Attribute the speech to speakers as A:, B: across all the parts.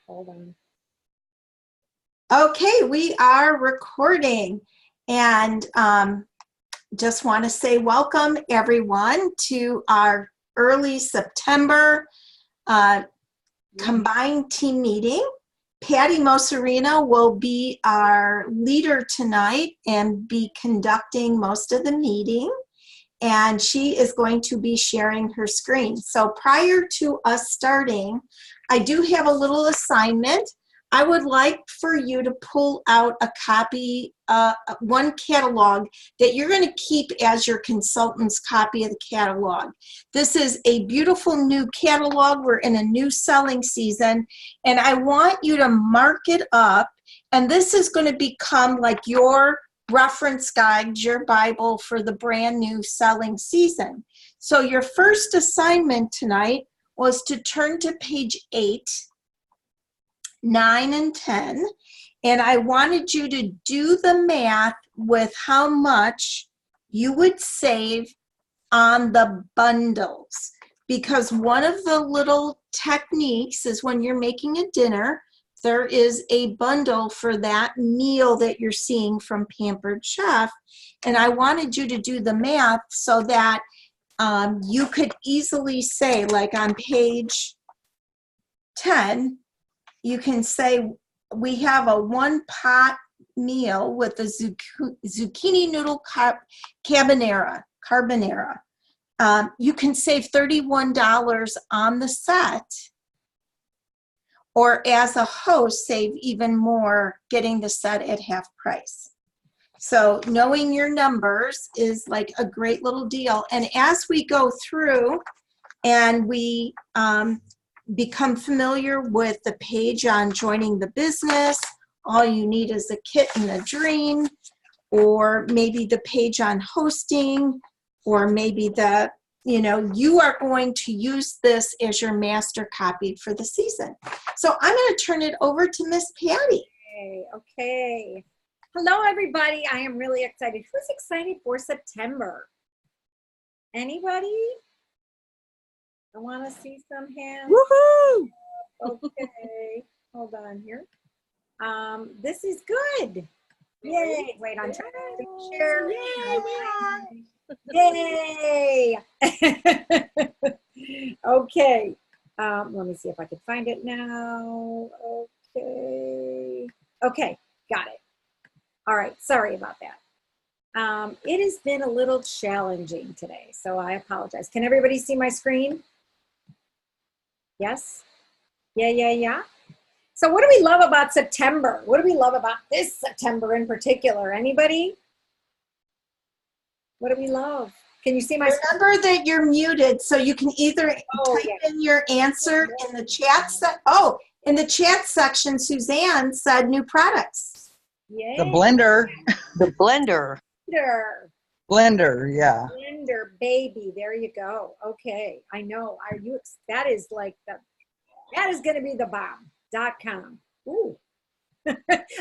A: Hold on.
B: Okay, we are recording, and just want to say welcome everyone to our early September combined team meeting. Patty Mosarino will be our leader tonight and be conducting most of the meeting, and she is going to be sharing her screen. So prior to us starting, I do have a little assignment. I would like for you to pull out a copy, one catalog that you're going to keep as your consultant's copy of the catalog. This is a beautiful new catalog. We're in a new selling season, and I want you to mark it up, and this is going to become like your reference guide, your Bible for the brand new selling season. So your first assignment tonight was to turn to page 8, 9, and 10, and I wanted you to do the math with how much you would save on the bundles, because one of the little techniques is when you're making a dinner, there is a bundle for that meal that you're seeing from Pampered Chef, and I wanted you to do the math so that you could easily say, like on page 10, you can say we have a one pot meal with a zucchini noodle carbonara. You can save $31 on the set, or as a host, save even more getting the set at half price. So knowing your numbers is like a great little deal. And as we go through and we become familiar with the page on joining the business, all you need is a kit and a dream, or maybe the page on hosting, or maybe the, you are going to use this as your master copy for the season. So I'm going to turn it over to Miss Patty.
A: Okay. Hello, everybody. I am really excited. Who's excited for September? Anybody? I want to see some hands.
C: Woohoo!
A: Okay. Hold on here. This is good. Yay. Wait, I'm trying to share. Yay, Yay. Okay. Let me see if I can find it now. Okay. Okay. Got it. All right. Sorry about that. It has been a little challenging today, so I apologize. Can everybody see my screen? Yes? Yeah. So what do we love about September? What do we love about this September in particular? Anybody? What do we love? Can you see my screen?
B: Remember that you're muted, so you can either type in your answer in the chat. In the chat section, Suzanne said new products.
A: Yay.
C: The blender.
D: The blender.
C: Blender, yeah.
A: Blender, baby. There you go. Okay. I know. That is like that is going to be the bomb.com. Ooh.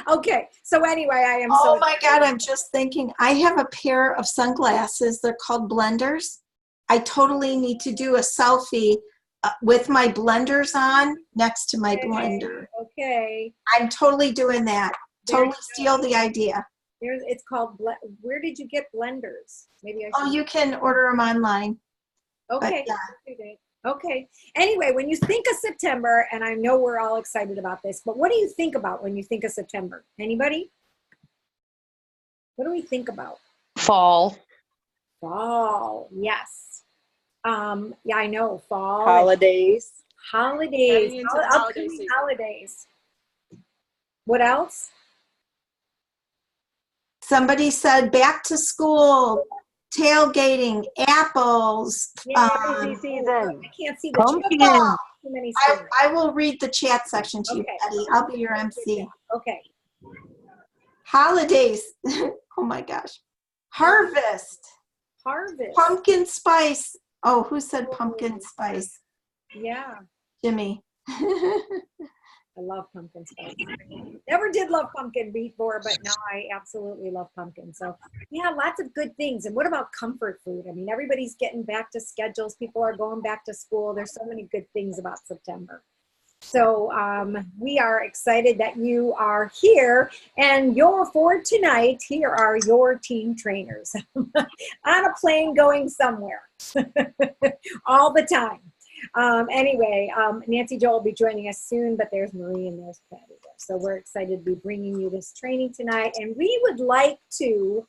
A: Okay. So anyway, I am
B: Oh my God, I'm just thinking, I have a pair of sunglasses. They're called blenders. I totally need to do a selfie with my blenders on next to my blender.
A: Okay.
B: I'm totally doing that. Totally steal the idea.
A: It's called, where did you get blenders? Maybe I should.
B: Oh, you can order them online.
A: Okay. Okay. Anyway, when you think of September, and I know we're all excited about this, but what do you think about when you think of September? Anybody? What do we think about?
D: Fall.
A: Fall, yes. Yeah, I know, fall.
C: Holidays.
A: Holidays. Upcoming holidays. What else?
B: Somebody said back to school, tailgating, apples.
D: Busy season.
A: I can't see the
D: Pumpkin.
A: chat. Too many
B: I will read the chat section to you, Patty. I'll be your MC.
A: Okay.
B: Holidays. Oh my gosh. Harvest. Pumpkin spice. Oh, who said pumpkin spice?
A: Yeah.
B: Jimmy.
A: I love pumpkin spice. Never did love pumpkin before, but now I absolutely love pumpkin. So yeah, lots of good things. And what about comfort food? I mean, everybody's getting back to schedules. People are going back to school. There's so many good things about September. So we are excited that you are here, and for tonight, here are your team trainers on a plane going somewhere all the time. Anyway, Nancy Joel will be joining us soon, but there's Marie and there's Patty there. So we're excited to be bringing you this training tonight, and we would like to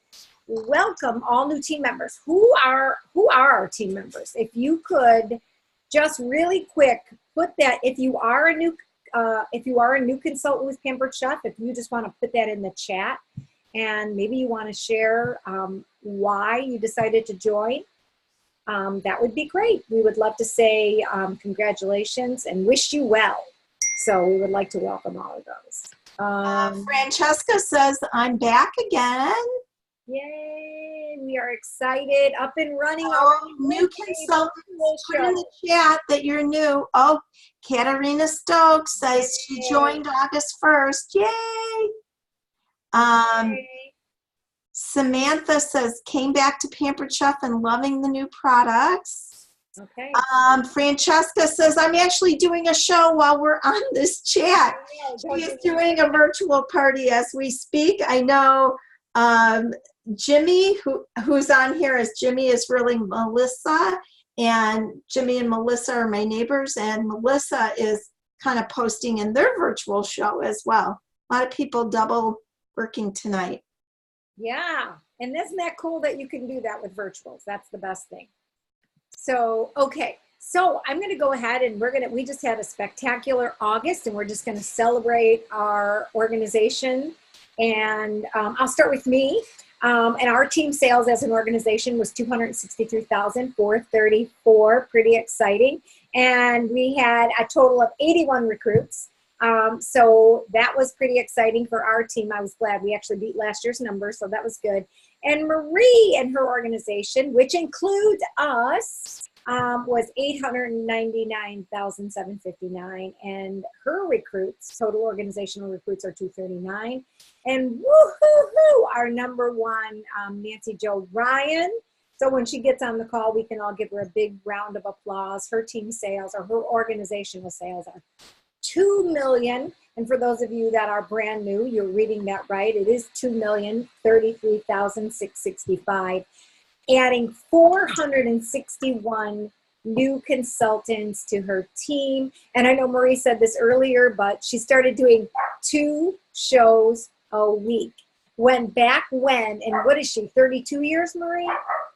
A: welcome all new team members. Who are our team members? If you could just really quick put that, if you are a new consultant with Pampered Chef, if you just want to put that in the chat, and maybe you want to share why you decided to join, that would be great. We would love to say congratulations and wish you well. So we would like to welcome all of those.
B: Francesca says, I'm back again.
A: Yay, we are excited, up and running.
B: New consultants, put in the chat that you're new. Oh, Katarina Stokes says she joined August 1st. Yay! Samantha says, came back to Pampered Chef and loving the new products.
A: Okay.
B: Francesca says, I'm actually doing a show while we're on this chat. She is doing a virtual party as we speak. I know Jimmy, who's on here as Jimmy, is really Melissa, and Jimmy and Melissa are my neighbors, and Melissa is kind of posting in their virtual show as well. A lot of people double working tonight.
A: Yeah, and isn't that cool that you can do that with virtuals? That's the best thing. So, okay, so I'm going to go ahead and we just had a spectacular August, and we're just going to celebrate our organization. And I'll start with me. And our team sales as an organization was $263,434, pretty exciting. And we had a total of 81 recruits. So that was pretty exciting for our team. I was glad we actually beat last year's number, so that was good. And Marie and her organization, which includes us, was $899,759, and her recruits, total organizational recruits, are 239. And woo-hoo-hoo, our number one, Nancy Jo Ryan. So when she gets on the call, we can all give her a big round of applause. Her team sales, or her organizational sales, are $2 million. And for those of you that are brand new, you're reading that right. It is $2,033,665, adding 461 new consultants to her team. And I know Marie said this earlier, but she started doing 2 shows a week. And what is she, 32 years, Marie?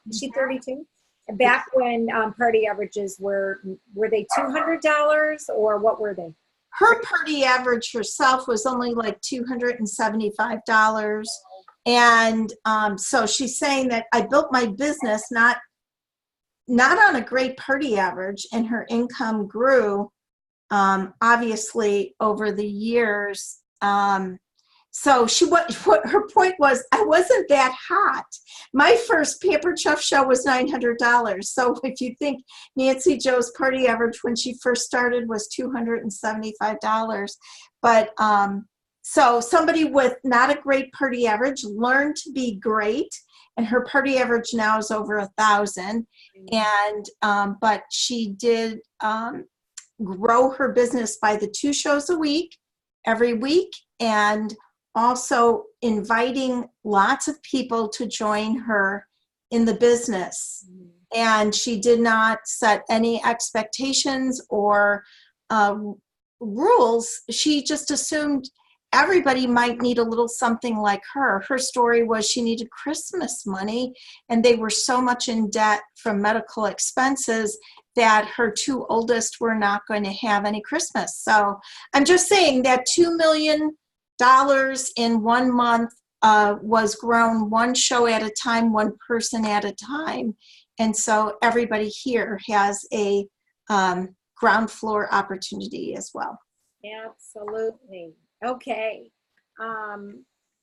A: Is she 32? Back when party averages were they $200, or what were they?
B: Her party average herself was only like $275. And so she's saying that I built my business not on a great party average, and her income grew obviously over the years. So what her point was, I wasn't that hot. My first Pampered Chef show was $900. So if you think Nancy Jo's party average when she first started was $275, but so somebody with not a great party average learned to be great, and her party average now is over 1,000. And but she did grow her business by the 2 shows a week, every week, and also inviting lots of people to join her in the business. And she did not set any expectations or rules. She just assumed everybody might need a little something like her. Her story was she needed Christmas money, and they were so much in debt from medical expenses that her 2 oldest were not going to have any Christmas. So I'm just saying that $2 million in 1 month was grown 1 show at a time, 1 person at a time. And so everybody here has a ground floor opportunity as well.
A: Absolutely. Okay. All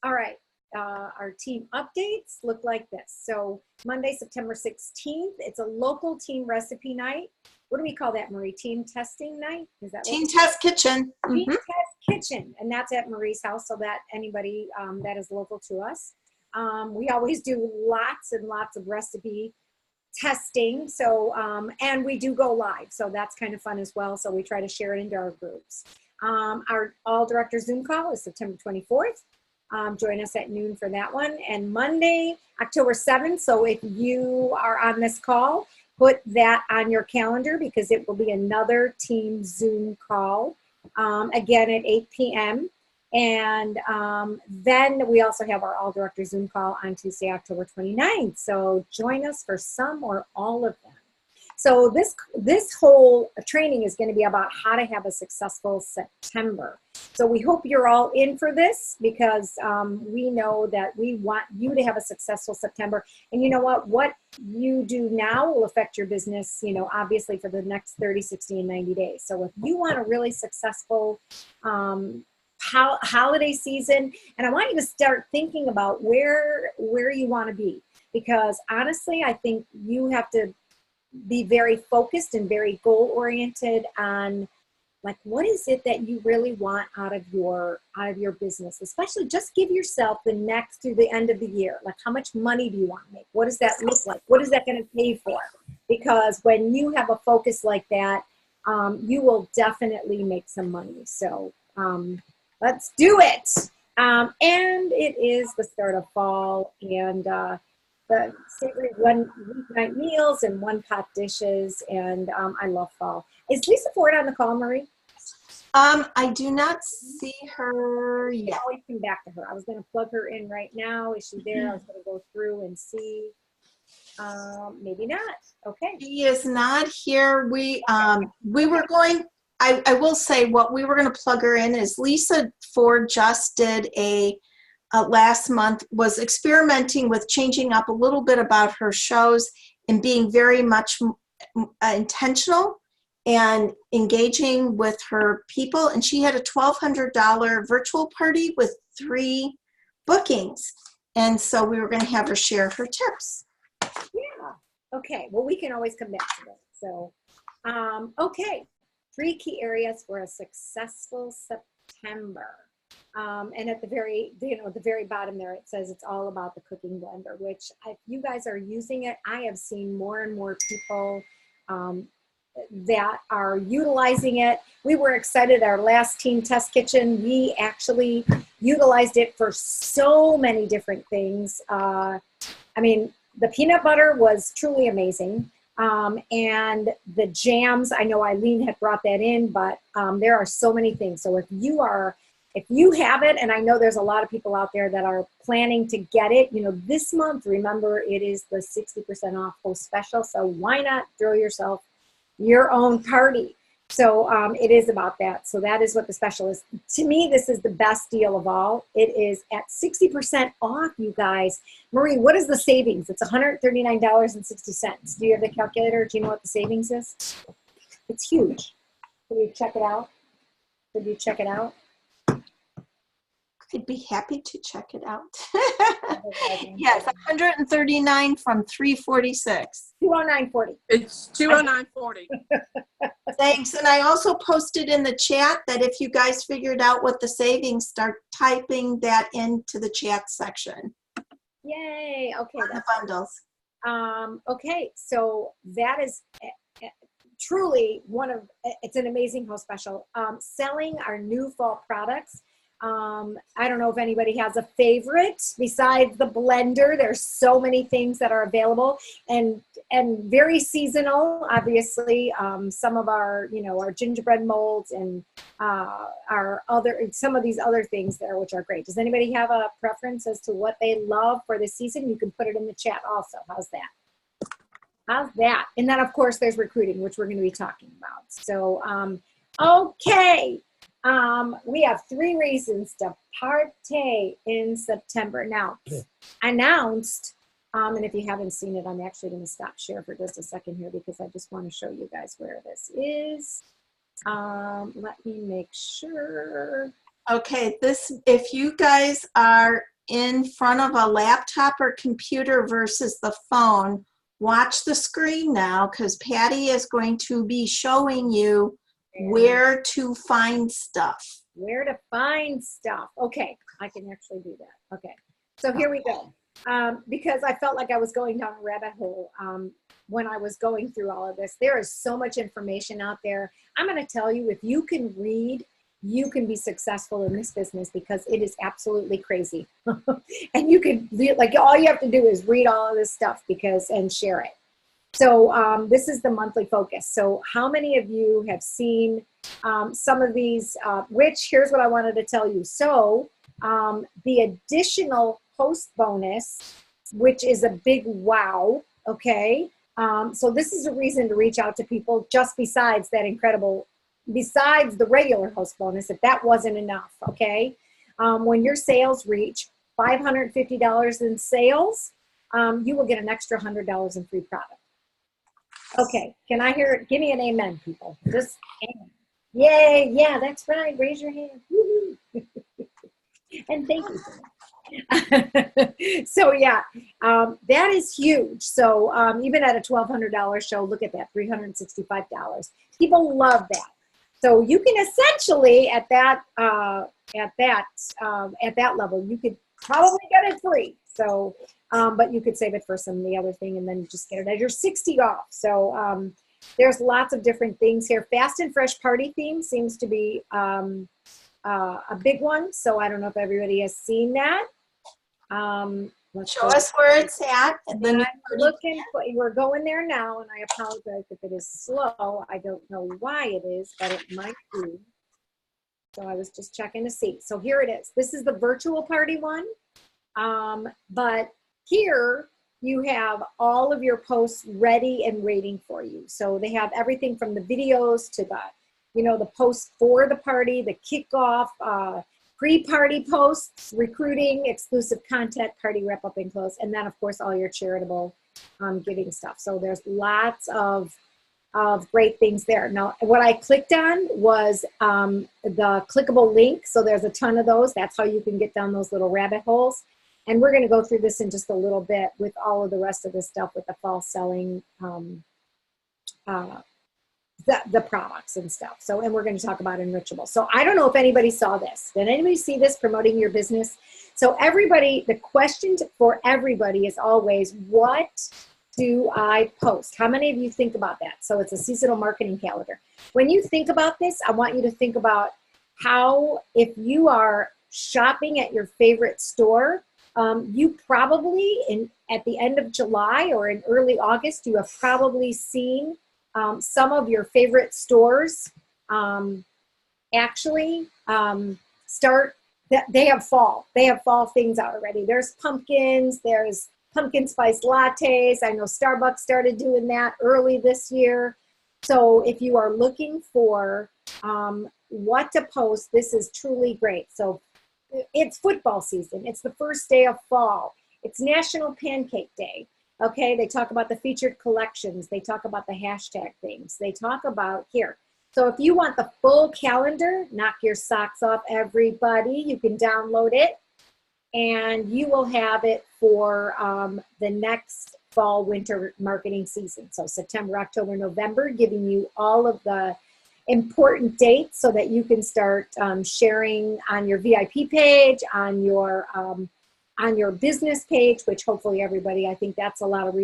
A: right. Our team updates look like this. So Monday, September 16th, it's a local team recipe night. What do we call that, Marie? Team testing night? Is that
B: Team Test Kitchen.
A: Team Test Kitchen, and that's at Marie's house, so that anybody that is local to us. We always do lots and lots of recipe testing. So, and we do go live. So that's kind of fun as well. So we try to share it into our groups. Our all director Zoom call is September 24th. Join us at noon for that one. And Monday, October 7th. So if you are on this call, put that on your calendar because it will be another team Zoom call, again at 8 p.m. And then we also have our all director Zoom call on Tuesday, October 29th. So join us for some or all of them. So this whole training is going to be about how to have a successful September. So we hope you're all in for this because we know that we want you to have a successful September. And you know what you do now will affect your business, you know, obviously for the next 30, 60, and 90 days. So if you want a really successful holiday season, and I want you to start thinking about where you want to be, because honestly, I think you have to be very focused and very goal oriented on like what is it that you really want out of your business. Especially just give yourself the next through the end of the year, like how much money do you want to make, what does that look like, what is that going to pay for? Because when you have a focus like that, you will definitely make some money. So let's do it. And it is the start of fall, and the savory one weeknight meals and one pot dishes, and I love fall. Is Lisa Ford on the call, Marie?
B: I do not see her
A: I
B: yet.
A: always come back to her. I was going to plug her in right now. Is she there? I was going to go through and see. Maybe not. Okay.
B: She is not here. We were going, I will say what we were going to plug her in is Lisa Ford just did last month, was experimenting with changing up a little bit about her shows and being very much intentional and engaging with her people. And she had a $1,200 virtual party with 3 bookings. And so we were going to have her share her tips.
A: Yeah. Okay. Well, we can always come back to that. So, okay. 3 key areas for a successful September. And at the very, the very bottom there, it says it's all about the cooking blender, which if you guys are using it, I have seen more and more people that are utilizing it. We were excited our last Team Test Kitchen. We actually utilized it for so many different things. I mean, the peanut butter was truly amazing. And the jams, I know Eileen had brought that in, but there are so many things. So if you have it, and I know there's a lot of people out there that are planning to get it, this month, remember, it is the 60% off post special. So why not throw yourself your own party? So it is about that. So that is what the special is. To me, this is the best deal of all. It is at 60% off, you guys. Marie, what is the savings? It's $139.60. Do you have the calculator? Do you know what the savings is? It's huge. Can you check it out? Could you check it out?
B: I'd be happy to check it out. Yes, 139 from 346.
A: 209.40.
E: It's 209.40.
B: Thanks. And I also posted in the chat that if you guys figured out what the savings, start typing that into the chat section.
A: Yay. Okay.
B: On the bundles.
A: Okay. So that is truly it's an amazing whole special. Selling our new fall products. I don't know if anybody has a favorite besides the blender. There's so many things that are available and very seasonal, obviously. Some of our, our gingerbread molds and some of these other things there, which are great. Does anybody have a preference as to what they love for this season? You can put it in the chat also. How's that? And then of course there's recruiting, which we're going to be talking about. So, okay. We have 3 reasons to partay in September. Now, announced, and if you haven't seen it, I'm actually going to stop share for just a second here because I just want to show you guys where this is. Let me make sure.
B: Okay, if you guys are in front of a laptop or computer versus the phone, watch the screen now because Patty is going to be showing you where to find stuff.
A: Where to find stuff. Okay, I can actually do that. Okay, so here we go. because I felt like I was going down a rabbit hole when I was going through all of this. There is so much information out there. I'm going to tell you, if you can read, you can be successful in this business because it is absolutely crazy. And you can, like, all you have to do is read all of this stuff and share it. So this is the monthly focus. So how many of you have seen some of these? Rich, here's what I wanted to tell you. So the additional post bonus, which is a big wow, okay? So this is a reason to reach out to people just besides the regular host bonus, if that wasn't enough, okay? When your sales reach $550 in sales, you will get an extra $100 in free product. Okay, can I hear it? Give me an amen, people. Just amen. Yay, yeah, that's right. Raise your hand. Woo-hoo. And thank you for that. So yeah, that is huge. So even at a $1,200 show, look at that, $365. People love that. So you can essentially at that level, you could probably get it free. So, but you could save it for some of the other thing, and then you just get it as your 60 off. So there's lots of different things here. Fast and Fresh party theme seems to be a big one. So I don't know if everybody has seen that.
B: Show us where it's at. And then
A: we're going there now, and I apologize if it is slow. I don't know why it is, but it might be. So I was just checking to see. So here it is. This is the virtual party one. But here you have all of your posts ready and waiting for you. So they have everything from the videos to the posts for the party, the kickoff, pre-party posts, recruiting, exclusive content, party wrap-up and close, and then of course all your charitable giving stuff. So there's lots of great things there. Now, what I clicked on was the clickable link. So there's a ton of those. That's how you can get down those little rabbit holes. And we're going to go through this in just a little bit with all of the rest of this stuff with the fall selling, the products and stuff. So, and we're going to talk about Enrichable. So I don't know if anybody saw this. Did anybody see this, promoting your business? So everybody, the question for everybody is always, what do I post? How many of you think about that? So it's a seasonal marketing calendar. When you think about this, I want you to think about how, if you are shopping at your favorite store, you probably, at the end of July or in early August, you have probably seen some of your favorite stores actually start. They have fall. They have fall things out already. There's pumpkins. There's pumpkin spice lattes. I know Starbucks started doing that early this year. So if you are looking for what to post, this is truly great. So it's football season. It's the first day of fall. It's National Pancake Day. Okay, they talk about the featured collections. They talk about the hashtag things. They talk about here. So if you want the full calendar, knock your socks off, everybody. You can download it, and you will have it for the next fall winter marketing season. So September, October, November, giving you all of the important dates so that you can start sharing on your VIP page, on your business page, which hopefully everybody, I think that's a lot of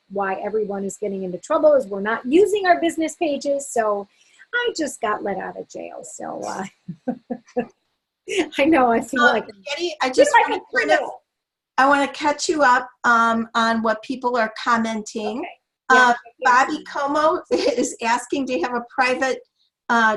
A: why everyone is getting into trouble, is we're not using our business pages. So I just got let out of jail. So I know, I feel like
B: Katie, I want to catch you up on what people are commenting.
A: Okay. Yeah,
B: Bobby Como is asking to have a private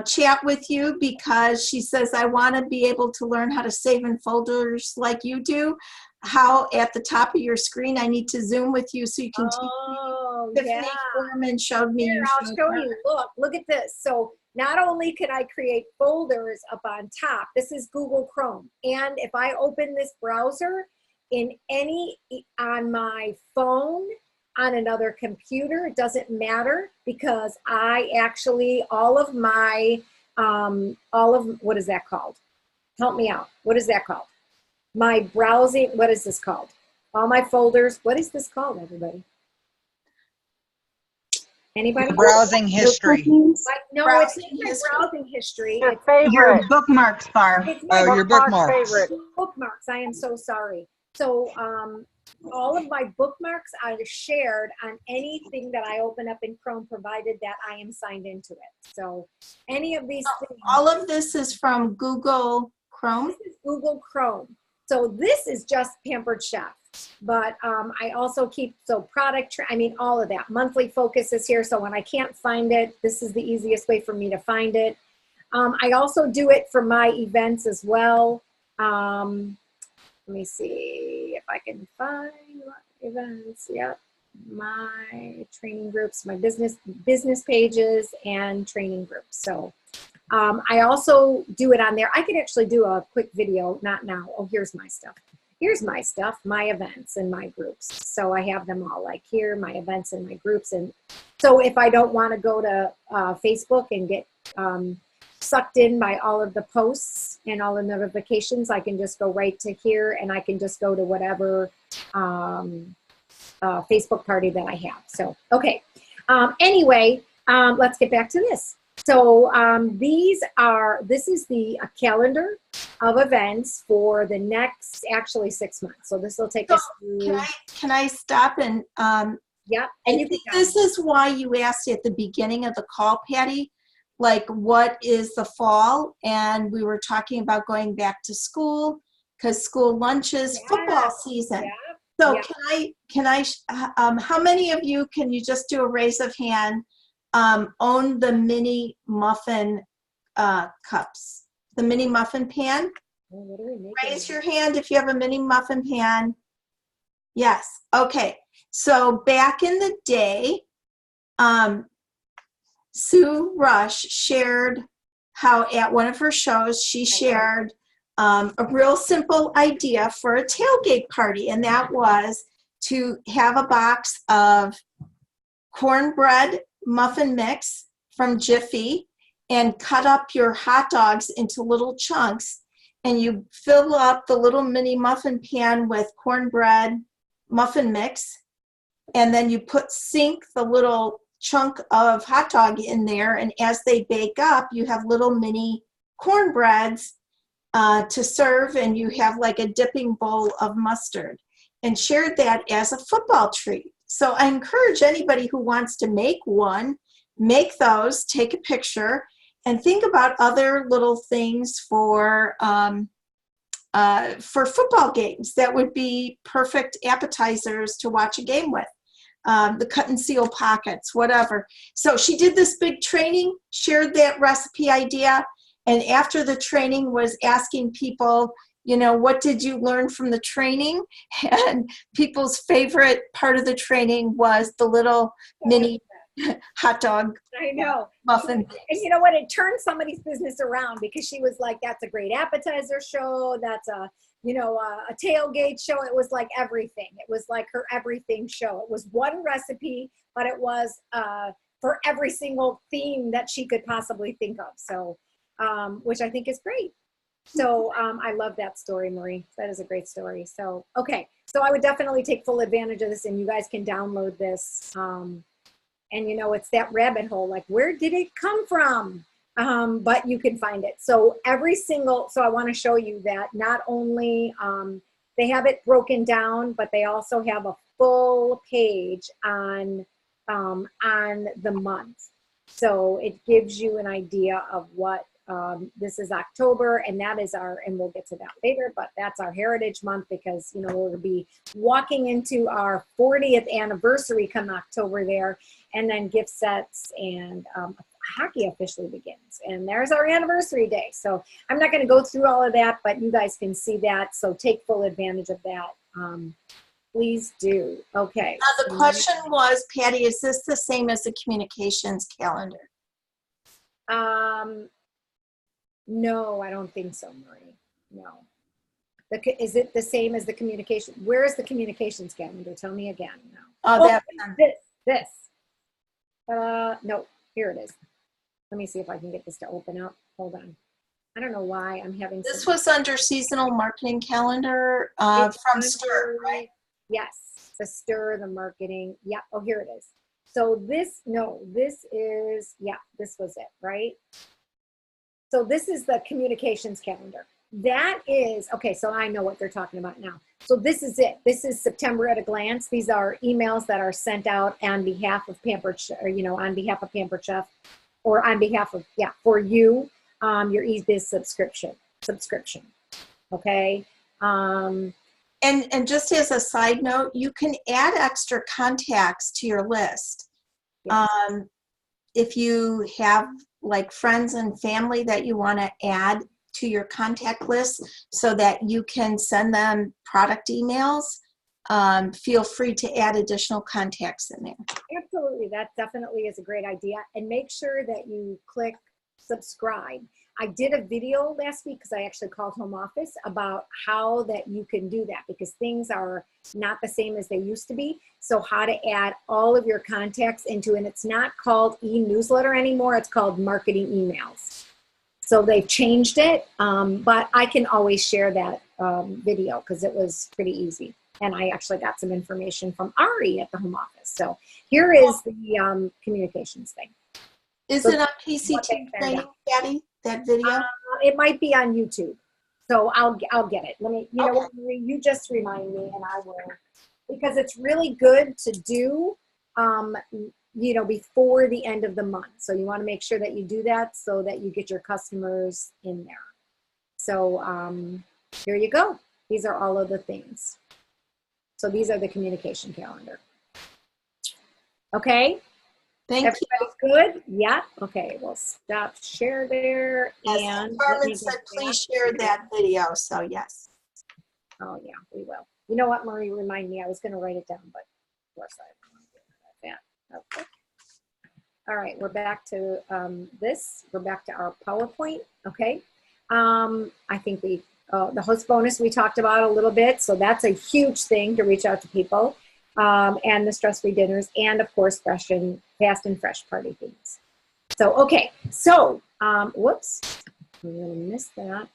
B: chat with you because she says, I want to be able to learn how to save in folders like you do. How at the top of your screen, I need to Zoom with you so you can teach me. Tiffany Foreman showed me.
A: Here, I'll show you. Look at this. So not only can I create folders up on top, this is Google Chrome. And if I open this browser on my phone, on another computer, it doesn't matter, because I actually, what is that called? Help me out. What is that called? My browsing, what is this called? All my folders, what is this called, everybody? Anybody?
C: Browsing history.
A: No, it's my browsing history.
D: Your
A: It's
D: favorite.
F: Your bookmarks bar.
A: it's my
C: Oh, your bookmarks.
D: Favorite.
A: bookmarks. I am so sorry. So all of my bookmarks are shared on anything that I open up in Chrome, provided that I am signed into it. So any of these things.
B: All of this is from Google Chrome?
A: This is Google Chrome. So this is just Pampered Chef. But I also keep, so product, I mean, all of that. Monthly Focus is here. So when I can't find it, this is the easiest way for me to find it. I also do it for my events as well. Let me see if I can find events. Yep. My training groups, my business pages and training groups. So I also do it on there. I could actually do a quick video, not now. Oh, here's my stuff. Here's my stuff, my events and my groups. So I have them all, like here, my events and my groups. And so if I don't want to go to Facebook and get sucked in by all of the posts and all the notifications, I can just go right to here, and I can just go to whatever Facebook party that I have. So, okay. Anyway, let's get back to this. So this is the calendar of events for the next, actually 6 months. So this will take us through.
B: Can I stop and
A: Yeah.
B: I think this is why you asked at the beginning of the call, Patty, like what is the fall? And we were talking about going back to school because school lunches, football season.
A: Yeah.
B: So
A: Yeah.
B: how many of you, can you just do a raise of hand, own the mini muffin cups, the mini muffin pan?
A: Well, what are we making?
B: Raise your hand if you have a mini muffin pan. Yes. Okay. So back in the day, Sue Rush shared how at one of her shows, she shared a real simple idea for a tailgate party, and that was to have a box of cornbread muffin mix from Jiffy and cut up your hot dogs into little chunks, and you fill up the little mini muffin pan with cornbread muffin mix, and then you sink the little chunk of hot dog in there, and as they bake up, you have little mini cornbreads to serve, and you have like a dipping bowl of mustard, and shared that as a football treat. So I encourage anybody who wants to make one, make those, take a picture, and think about other little things for football games that would be perfect appetizers to watch a game with. The cut and seal pockets, whatever. So she did this big training, shared that recipe idea, and after the training was asking people, you know, what did you learn from the training? And people's favorite part of the training was the little mini hot dog.
A: I know.
B: Muffin.
A: And you know what? It turned somebody's business around, because she was like, that's a great appetizer show. That's a tailgate show. It was like everything. It was like her everything show. It was one recipe, but it was for every single theme that she could possibly think of. So, which I think is great. So I love that story, Marie. That is a great story. So, okay. So I would definitely take full advantage of this, and you guys can download this. And you know, it's that rabbit hole, like, where did it come from? But you can find it. So so I want to show you that not only they have it broken down, but they also have a full page on the month. So it gives you an idea of what, this is October, and that is and we'll get to that later, but that's our Heritage Month, because, you know, we'll be walking into our 40th anniversary come October there, and then gift sets, and hockey officially begins, and there's our anniversary day. So I'm not going to go through all of that, but you guys can see that. So take full advantage of that. Please do. Okay.
B: Now the question was, Patty, is this the same as the communications calendar?
A: No, I don't think so, Marie. No. Is it the same as the communication? Where is the communications calendar? Tell me again. No.
B: Oh,
A: This. No, here it is. Let me see if I can get this to open up. Hold on. I don't know why I'm having.
B: This was under seasonal marketing calendar from Stir, right?
A: Yes, the Stir, the marketing. Yeah. Oh, here it is. So this is, yeah, this was it, right? So this is the communications calendar. that is, okay, so I know what they're talking about now. So this is it. This is September at a glance. These are emails that are sent out on behalf of Pampered Chef, or, on behalf of Pampered Chef, or on behalf of, for you, your eBiz subscription. Okay.
B: And just as a side note, you can add extra contacts to your list.
A: Yes.
B: If you have like friends and family that you want to add to your contact list so that you can send them product emails, feel free to add additional contacts in there.
A: Absolutely. That definitely is a great idea. And make sure that you click subscribe. I did a video last week because I actually called home office about how that you can do that, because things are not the same as they used to be. So how to add all of your contacts into, and it's not called e-newsletter anymore. It's called marketing emails. So they've changed it, but I can always share that video because it was pretty easy. And I actually got some information from Ari at the home office. So here is the communications thing.
B: Is
A: So
B: it on PCT training, Patty, that video?
A: It might be on YouTube. So I'll get it. Let me, what, Marie, you just remind me and I will, because it's really good to do, before the end of the month. So you want to make sure that you do that so that you get your customers in there. So here you go. These are all of the things. So these are the communication calendar. Okay.
B: Thank
A: Everybody's good? Yeah. Okay. We'll stop share there.
B: you.
A: And
B: Carmen said please share that video. So yes.
A: Oh yeah, we will. You know what, Marie? Remind me. I was going to write it down, but of course I don't want to do that. Okay. All right. We're back to this. We're back to our PowerPoint. Okay. I think the host bonus we talked about a little bit. So that's a huge thing to reach out to people. And the stress-free dinners, and of course, fast and fresh party themes. So, okay. So, whoops. I'm going to miss that.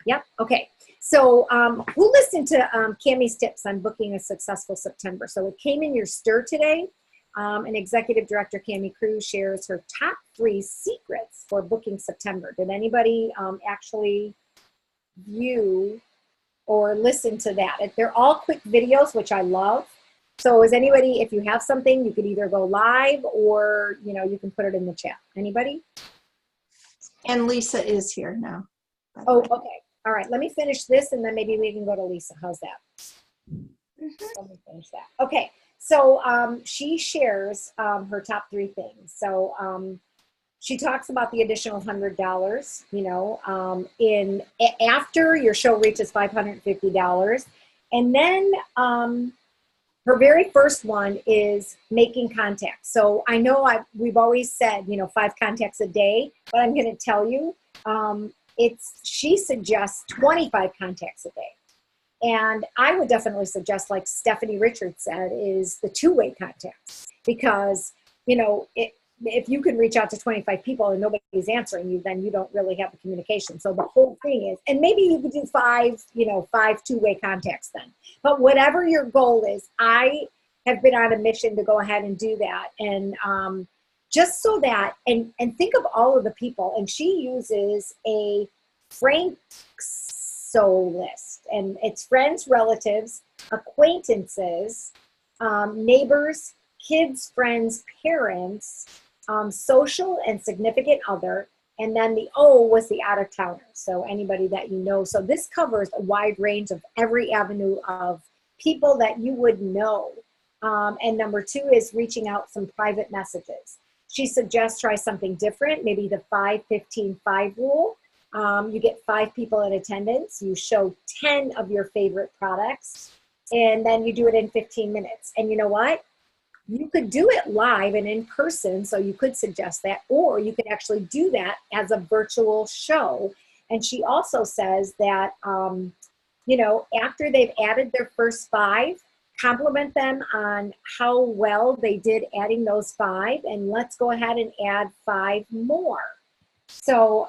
A: Yep. Okay. So, who listened to Cammie's tips on booking a successful September? So it came in your stir today. And Executive Director Cammie Cruz shares her top 3 secrets for booking September. Did anybody actually view or listen to that? They're all quick videos, which I love. So is anybody, if you have something, you could either go live or, you can put it in the chat. Anybody?
B: And Lisa is here now.
A: Oh, okay. All right. Let me finish this and then maybe we can go to Lisa. How's that? Let me finish that. Okay. So she shares her top 3 things. So she talks about the additional $100, after your show reaches $550. And then her very first one is making contacts. So I know we've always said, 5 contacts a day, but I'm going to tell you, she suggests 25 contacts a day. And I would definitely suggest, like Stephanie Richards said, is the 2-way contacts, because, if you can reach out to 25 people and nobody's answering you, then you don't really have the communication. So the whole thing is, and maybe you could do 5 2-way contacts then. But whatever your goal is, I have been on a mission to go ahead and do that. And just so that, and think of all of the people. And she uses a Frankso list. And it's friends, relatives, acquaintances, neighbors, kids, friends, parents, social and significant other, and then the O was the out-of-towners, so anybody that you know. So this covers a wide range of every avenue of people that you would know. And number 2 is reaching out some private messages. She suggests try something different, maybe the 5-15-5 rule. You get 5 people in attendance, you show 10 of your favorite products, and then you do it in 15 minutes. And you know what? You could do it live and in person, so you could suggest that, or you could actually do that as a virtual show. And she also says that, after they've added their first 5, compliment them on how well they did adding those 5, and let's go ahead and add 5 more. So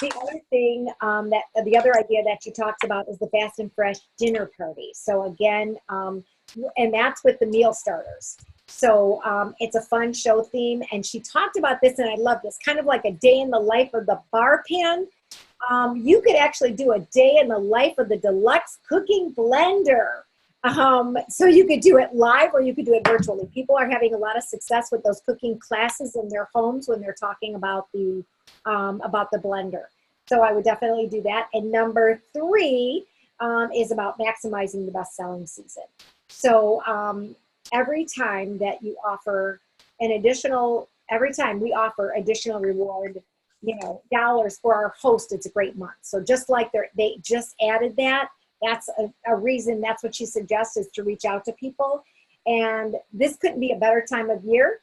A: the other thing the other idea that she talks about is the fast and fresh dinner party. So again, and that's with the meal starters. So it's a fun show theme. And she talked about this, and I love this, kind of like a day in the life of the bar pan. You could actually do a day in the life of the Deluxe Cooking Blender. So you could do it live or you could do it virtually. People are having a lot of success with those cooking classes in their homes when they're talking about the blender. So I would definitely do that. And number 3 is about maximizing the best-selling season. So every time that you offer every time we offer additional reward, dollars for our host, it's a great month. So just like they just added that, that's a reason, that's what she suggests, is to reach out to people. And this couldn't be a better time of year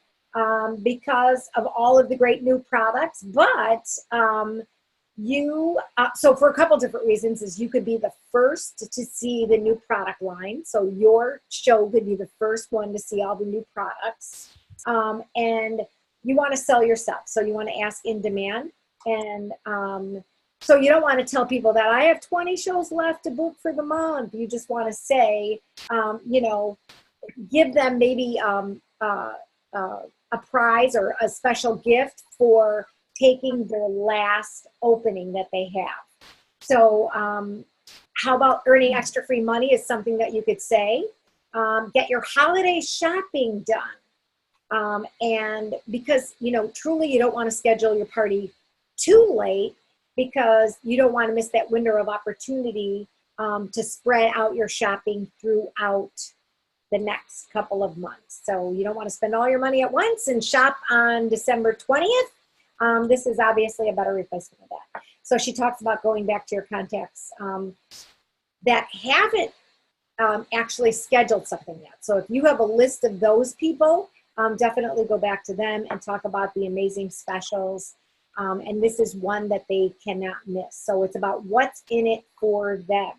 A: because of all of the great new products. But so for a couple different reasons, is you could be the first to see the new product line. So your show could be the first one to see all the new products. And you want to sell your stuff. So you want to ask in demand. And so you don't want to tell people that I have 20 shows left to book for the month. You just want to say, give them maybe a prize or a special gift for taking their last opening that they have. So how about earning extra free money is something that you could say. Get your holiday shopping done. And because, truly you don't want to schedule your party too late, because you don't want to miss that window of opportunity to spread out your shopping throughout the next couple of months. So you don't want to spend all your money at once and shop on December 20th. This is obviously a better replacement of that. So she talks about going back to your contacts that haven't actually scheduled something yet. So if you have a list of those people, definitely go back to them and talk about the amazing specials. And this is one that they cannot miss. So it's about what's in it for them.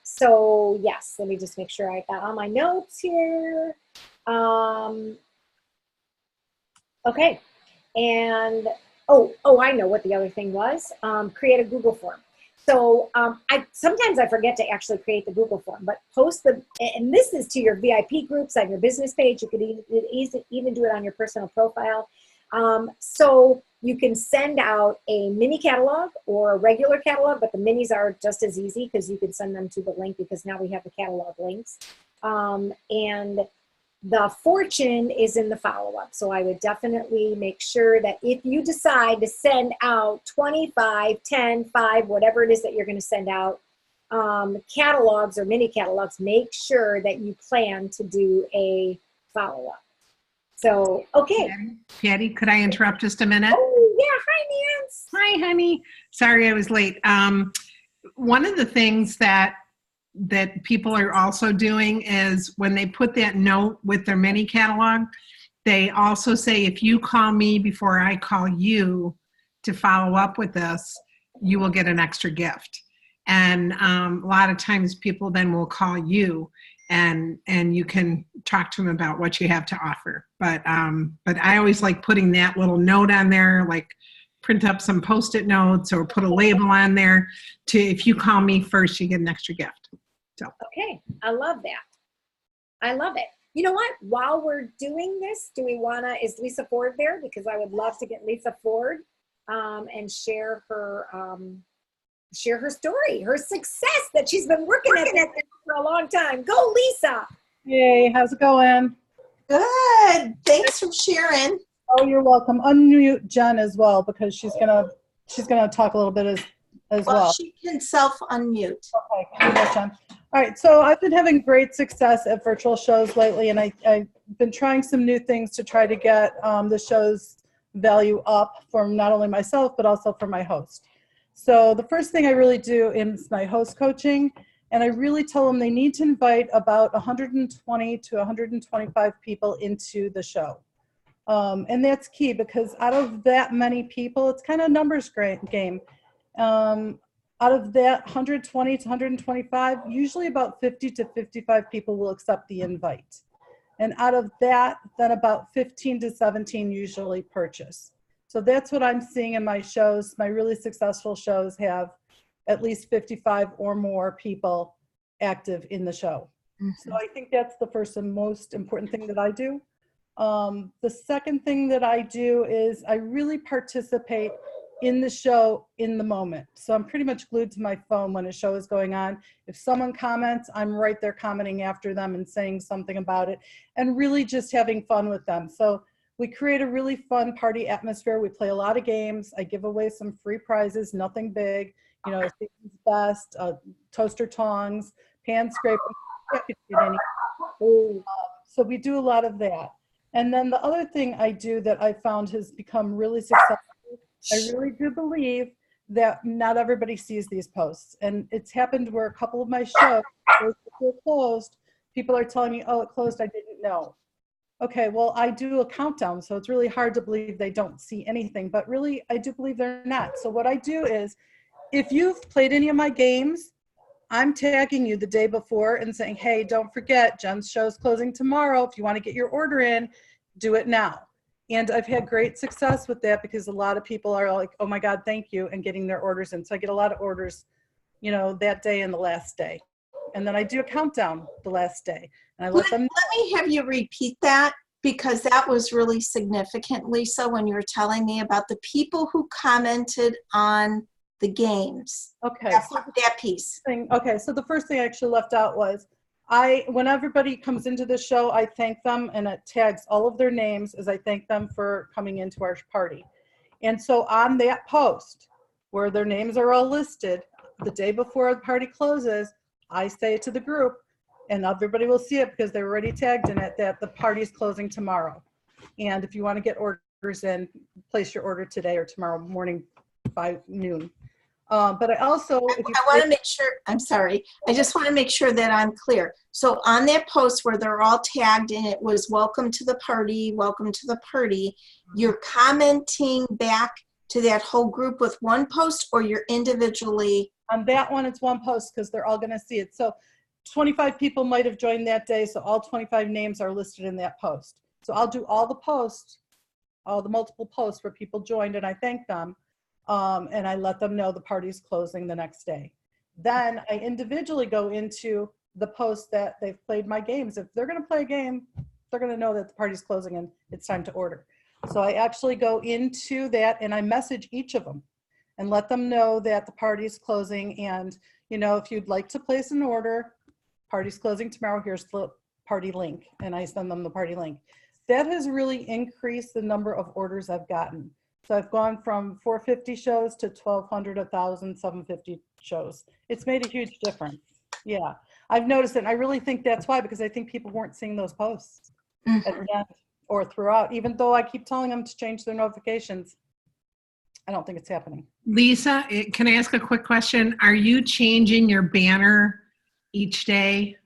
A: So yes, let me just make sure I got all my notes here. Okay. And, I know what the other thing was. Create a Google form. So sometimes I forget to actually create the Google form, but and this is to your VIP groups on your business page. You could even do it on your personal profile. So you can send out a mini catalog or a regular catalog, but the minis are just as easy because you can send them to the link, because now we have the catalog links. And the fortune is in the follow-up. So I would definitely make sure that if you decide to send out 25, 10, 5, whatever it is that you're going to send out, catalogs or mini catalogs, make sure that you plan to do a follow-up. So, okay.
F: Patty, could I interrupt just a minute?
A: Oh, yeah. Hi, Nance.
F: Hi, honey. Sorry I was late. One of the things that people are also doing is when they put that note with their mini catalog, they also say, if you call me before I call you to follow up with this, you will get an extra gift. And a lot of times people then will call you and you can talk to them about what you have to offer. But I always like putting that little note on there, like print up some Post-it notes or put a label on there to, if you call me first, you get an extra gift. So.
A: Okay, I love that. I love it. You know what? While we're doing this, is Lisa Ford there? Because I would love to get Lisa Ford and share her story, her success that she's been working at this for a long time. Go, Lisa.
G: Hey, how's it going?
B: Good. Thanks for sharing.
G: Oh, you're welcome. Unmute Jen as well, because she's gonna talk a little bit as well.
B: She can self-unmute.
G: Okay, do that, Jen. All right, so I've been having great success at virtual shows lately, and I've been trying some new things to try to get the show's value up for not only myself, but also for my host. So the first thing I really do is my host coaching, and I really tell them they need to invite about 120 to 125 people into the show. And that's key, because out of that many people, it's kind of a numbers game. Out of that 120 to 125, usually about 50 to 55 people will accept the invite. And out of that, then about 15 to 17 usually purchase. So that's what I'm seeing in my shows. My really successful shows have at least 55 or more people active in the show. Mm-hmm. So I think that's the first and most important thing that I do. The second thing that I do is I really participate in the show in the moment. So I'm pretty much glued to my phone when a show is going on. If someone comments, I'm right there commenting after them and saying something about it and really just having fun with them. So we create a really fun party atmosphere. We play a lot of games. I give away some free prizes, nothing big, you know, Season's Best, toaster tongs, pan scraping. So we do a lot of that. And then the other thing I do that I found has become really successful, I really do believe that not everybody sees these posts. And it's happened where a couple of my shows were closed. People are telling me, oh, it closed, I didn't know. Okay, well, I do a countdown, so it's really hard to believe they don't see anything, but really, I do believe they're not. So what I do is, if you've played any of my games, I'm tagging you the day before and saying, hey, don't forget, Jen's show's closing tomorrow. If you want to get your order in, do it now. And I've had great success with that because a lot of people are like, oh my God, thank you, and getting their orders in. So I get a lot of orders, you know, that day and the last day. And then I do a countdown the last day. And I let them.
B: Let me have you repeat that, because that was really significant, Lisa, when you were telling me about the people who commented on the games.
G: Okay.
B: That piece.
G: Okay, so the first thing I actually left out was, when everybody comes into the show, I thank them, and it tags all of their names as I thank them for coming into our party. And so on that post, where their names are all listed, the day before the party closes, I say to the group, and everybody will see it because they're already tagged in it, that the party is closing tomorrow. And if you want to get orders in, place your order today or tomorrow morning by noon. But I also,
B: I want to make sure, I'm sorry, I just want to make sure that I'm clear. So on that post where they're all tagged and it was welcome to the party, you're commenting back to that whole group with one post, or you're individually?
G: On that one, it's one post because they're all going to see it. So 25 people might have joined that day, so all 25 names are listed in that post. So I'll do all the posts, all the multiple posts where people joined, and I thank them. And I let them know the party's closing the next day. Then I individually go into the post that they've played my games. If they're going to play a game, they're going to know that the party's closing and it's time to order. So I actually go into that and I message each of them and let them know that the party's closing. And, you know, if you'd like to place an order, party's closing tomorrow, here's the party link. And I send them the party link. That has really increased the number of orders I've gotten. So I've gone from 450 shows to 1,200, 1,000, 750 shows. It's made a huge difference. Yeah, I've noticed it. And I really think that's why, because I think people weren't seeing those posts at the end or throughout, even though I keep telling them to change their notifications. I don't think it's happening.
F: Lisa, can I ask a quick question? Are you changing your banner each day,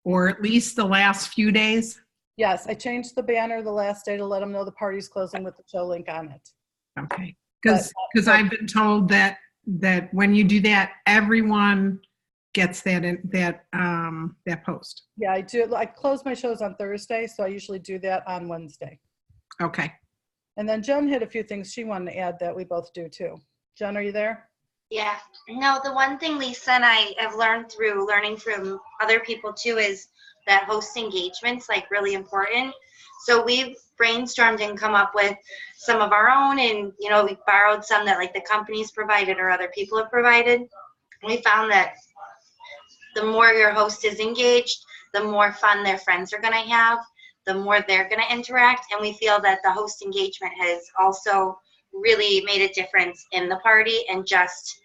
F: or at least the last few days?
G: Yes, I changed the banner the last day to let them know the party's closing with the show link on it.
F: Okay, because I've been told that when you do that, everyone gets that post.
G: Yeah, I do. I close my shows on Thursday, so I usually do that on Wednesday.
F: Okay.
G: And then Jen had a few things she wanted to add that we both do too. Jen, are you there?
H: Yeah. No, the one thing Lisa and I have learned through learning from other people too is that host engagement's like really important. So we've brainstormed and come up with some of our own, and you know, we borrowed some that like the companies provided or other people have provided. We found that the more your host is engaged, the more fun their friends are going to have, the more they're going to interact, and we feel that the host engagement has also really made a difference in the party, and just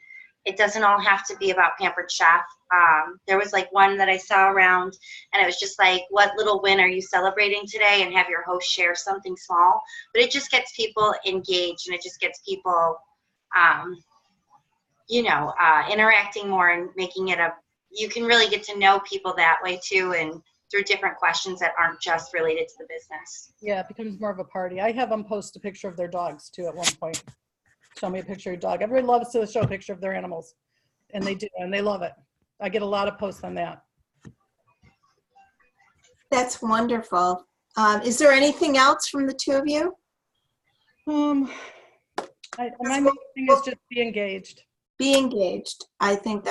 H: it doesn't all have to be about Pampered Chef. There was like one that I saw around, and it was just like, what little win are you celebrating today? And have your host share something small. But it just gets people engaged, and it just gets people, interacting more and making it you can really get to know people that way too, and through different questions that aren't just related to the business.
G: Yeah, it becomes more of a party. I have them post a picture of their dogs too at one point. Show me a picture of your dog. Everybody loves to show a picture of their animals, and they do, and they love it. I get a lot of posts on that.
B: That's wonderful. Is there anything else from the two of you?
G: My main thing is just be engaged.
B: Be engaged. I think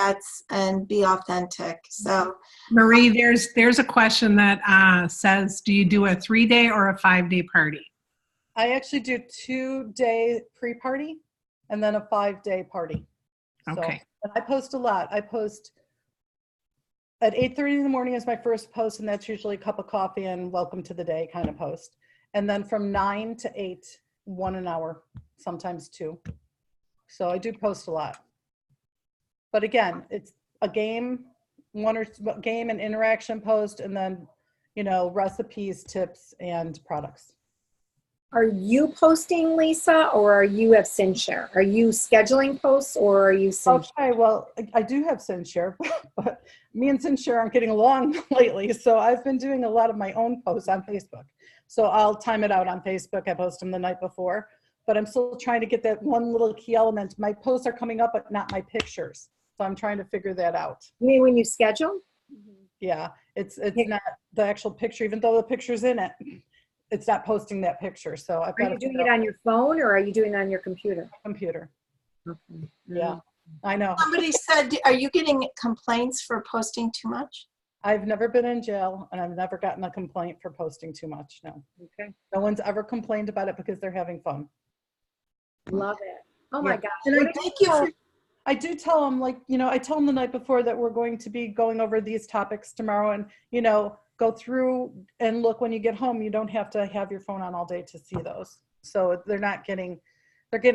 B: and be authentic. So
F: Marie, there's a question that says, do you do a 3-day or a 5-day party?
G: I actually do 2-day pre-party, and then a 5-day party. So,
F: Okay.
G: and I post a lot. I post at 8:30 in the morning is my first post, and that's usually a cup of coffee and welcome to the day kind of post. And then from 9 to 8, 1 an hour, sometimes 2. So I do post a lot. But again, it's a game, game and interaction post, and then, recipes, tips, and products.
A: Are you posting, Lisa, or are you have SynShare? Are you scheduling posts or are you SynShare?
G: Okay, well, I do have SynShare, but me and SynShare aren't getting along lately. So I've been doing a lot of my own posts on Facebook. So I'll time it out on Facebook. I post them the night before, but I'm still trying to get that one little key element. My posts are coming up, but not my pictures. So I'm trying to figure that out.
A: You mean when you schedule?
G: Yeah, it's not the actual picture, even though the picture's in it. It's not posting that picture. So I've got
A: Are you
G: to
A: doing
G: figure
A: it
G: out
A: on your phone or are you doing it on your computer?
G: computer.
A: Okay.
G: Yeah, I know.
B: Somebody said, are you getting complaints for posting too much?
G: I've never been in jail and I've never gotten a complaint for posting too much. No.
A: Okay.
G: No one's ever complained about it because they're having fun.
A: Love it. Oh my
G: Yeah.
A: gosh.
G: And
A: What
G: I
A: a-
B: Thank you for
G: I do tell them, I tell them the night before that we're going to be going over these topics tomorrow, and, go through and look when you get home. You don't have to have your phone on all day to see those. So they're getting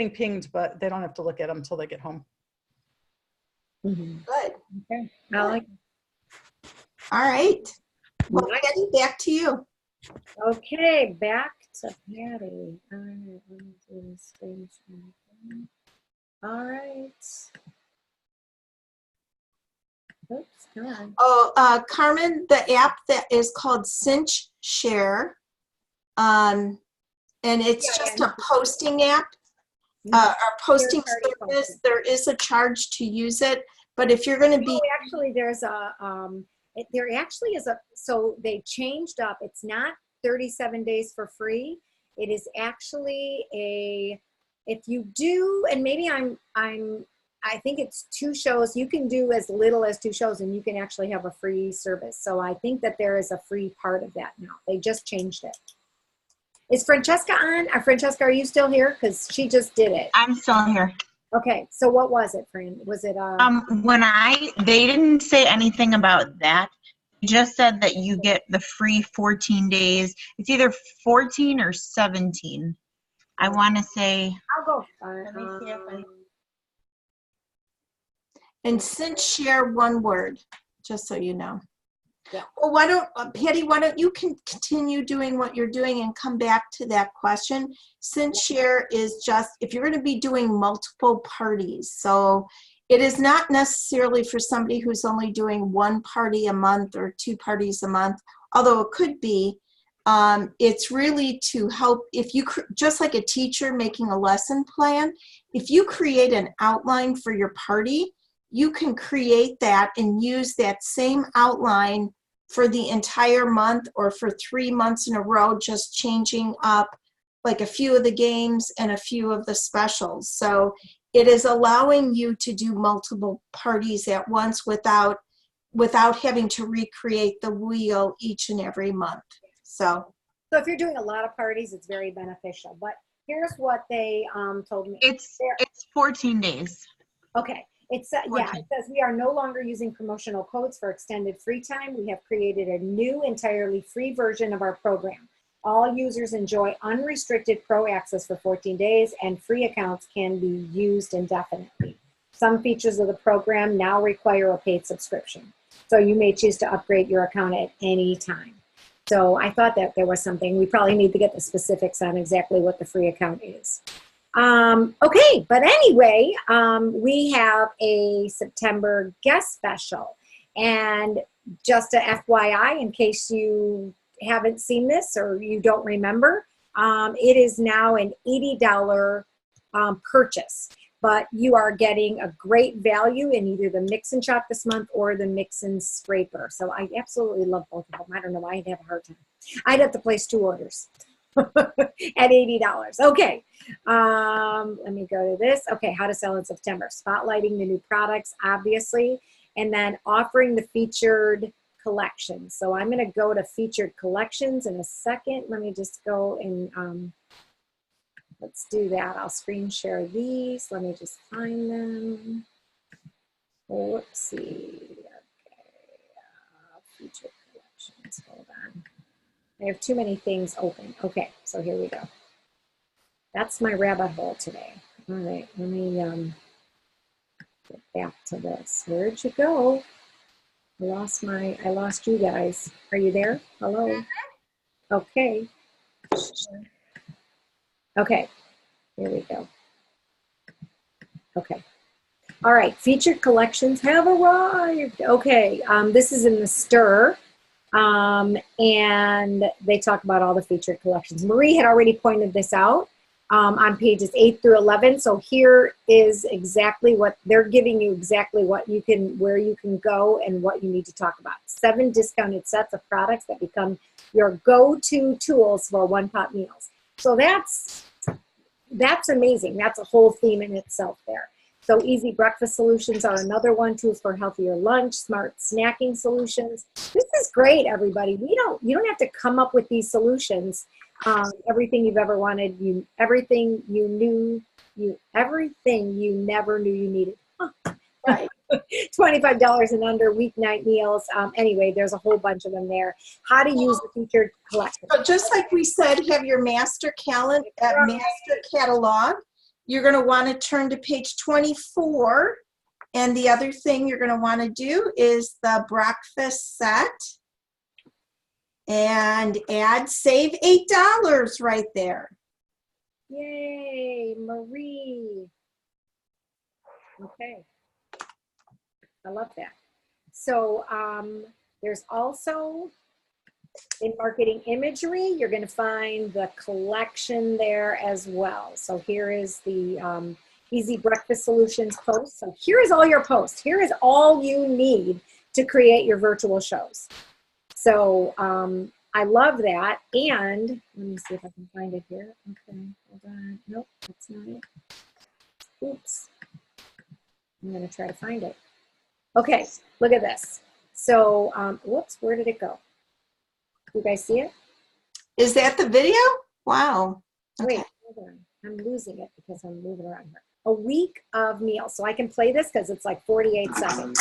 G: pinged, but they don't have to look at them until they get home.
A: Mhm.
B: good.
A: Okay. I like
B: All right. Well,
A: Nice.
B: Patty, back to you.
A: Okay, back to Patty. All right, let me do this screen share. All right. Oops, come on.
B: Oh, Carmen, the app that is called Cinch Share, and it's
A: Yeah,
B: just
A: I
B: a posting app, a posting
A: Third-party
B: service.
A: posting.
B: There is a charge to use it, but if you're going to be,
A: No, actually, there's a, there actually is a, so they changed up. It's not 37 days for free. It is actually if you do, and maybe I think it's 2 shows. You can do as little as 2 shows and you can actually have a free service. So I think that there is a free part of that now. They just changed it. Is Francesca on? Francesca, are you still here? Because she just did it.
I: I'm still here.
A: Okay, so what was it, Fran? Was it
I: They didn't say anything about that. They just said that you get the free 14 days. It's either 14 or 17. I want to say.
A: I'll go.
I: Let me see if I.
B: and Cinch Share, one word, just so you know.
A: Yeah.
B: Well, Patty, why don't you continue doing what you're doing and come back to that question? Cinch Share is just, if you're going to be doing multiple parties, so it is not necessarily for somebody who's only doing 1 party a month or 2 parties a month, although it could be. It's really to help, if you, just like a teacher making a lesson plan, if you create an outline for your party, you can create that and use that same outline for the entire month or for 3 months in a row, just changing up like a few of the games and a few of the specials. So it is allowing you to do multiple parties at once without having to recreate the wheel each and every month. So
A: if you're doing a lot of parties, it's very beneficial. But here's what they told me.
I: It's 14 days.
A: Okay. It says we are no longer using promotional codes for extended free time. We have created a new entirely free version of our program. All users enjoy unrestricted pro access for 14 days and free accounts can be used indefinitely. Some features of the program now require a paid subscription. So you may choose to upgrade your account at any time. So I thought that there was something. We probably need to get the specifics on exactly what the free account is. Okay, but anyway, we have a September guest special. And just a FYI, in case you haven't seen this or you don't remember, it is now an $80 purchase. But you are getting a great value in either the Mix and Shop this month or the Mix and Scraper. So I absolutely love both of them. I don't know why I'd have a hard time. I'd have to place 2 orders at $80. Okay, let me go to this. Okay, how to sell in September. Spotlighting the new products, obviously, and then offering the featured collections. So I'm going to go to featured collections in a second. Let me just go and let's do that. I'll screen share these. Let me just find them. Whoopsie. Okay. Feature collections. Hold on. I have too many things open. Okay, so here we go. That's my rabbit hole today. All right, let me get back to this. Where'd you go? I lost you guys. Are you there? Hello? Okay. Okay, here we go. Okay. All right, featured collections have arrived. Okay, this is in the STIR, and they talk about all the featured collections. Marie had already pointed this out on pages 8 through 11. So here is exactly what they're giving you, exactly what you can, where you can go and what you need to talk about. 7 discounted sets of products that become your go-to tools for one-pot meals. So that's amazing. That's a whole theme in itself there. So easy breakfast solutions are another one. Tools for healthier lunch, smart snacking solutions. This is great, everybody. You don't have to come up with these solutions. Everything you've ever wanted, everything you never knew you needed. Huh. Right. $25 and under weeknight meals. Anyway, there's a whole bunch of them there. How to use the featured collection.
B: So just like we said, have your master catalog. You're going to want to turn to page 24. And the other thing you're going to want to do is the breakfast set. And save $8 right there.
A: Yay, Marie. Okay. I love that. So there's also in marketing imagery, you're going to find the collection there as well. So here is the Easy Breakfast Solutions post. So here is all your posts. Here is all you need to create your virtual shows. So I love that. And let me see if I can find it here. Okay, hold on. Nope, that's not it. Oops. I'm going to try to find it. Okay, look at this. So, whoops, where did it go? You guys see it?
B: Is that the video? Wow. Okay.
A: Wait, hold on. I'm losing it because I'm moving around here. A week of meals. So I can play this because it's like 48 seconds.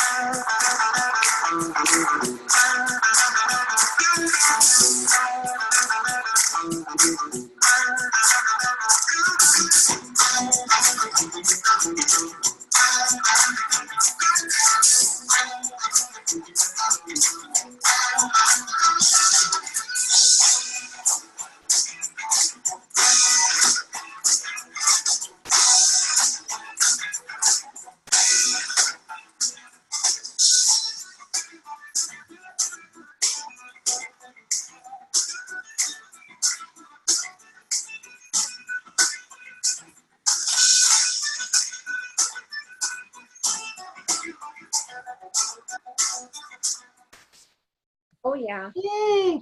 A: Oh, yeah.
B: Yay.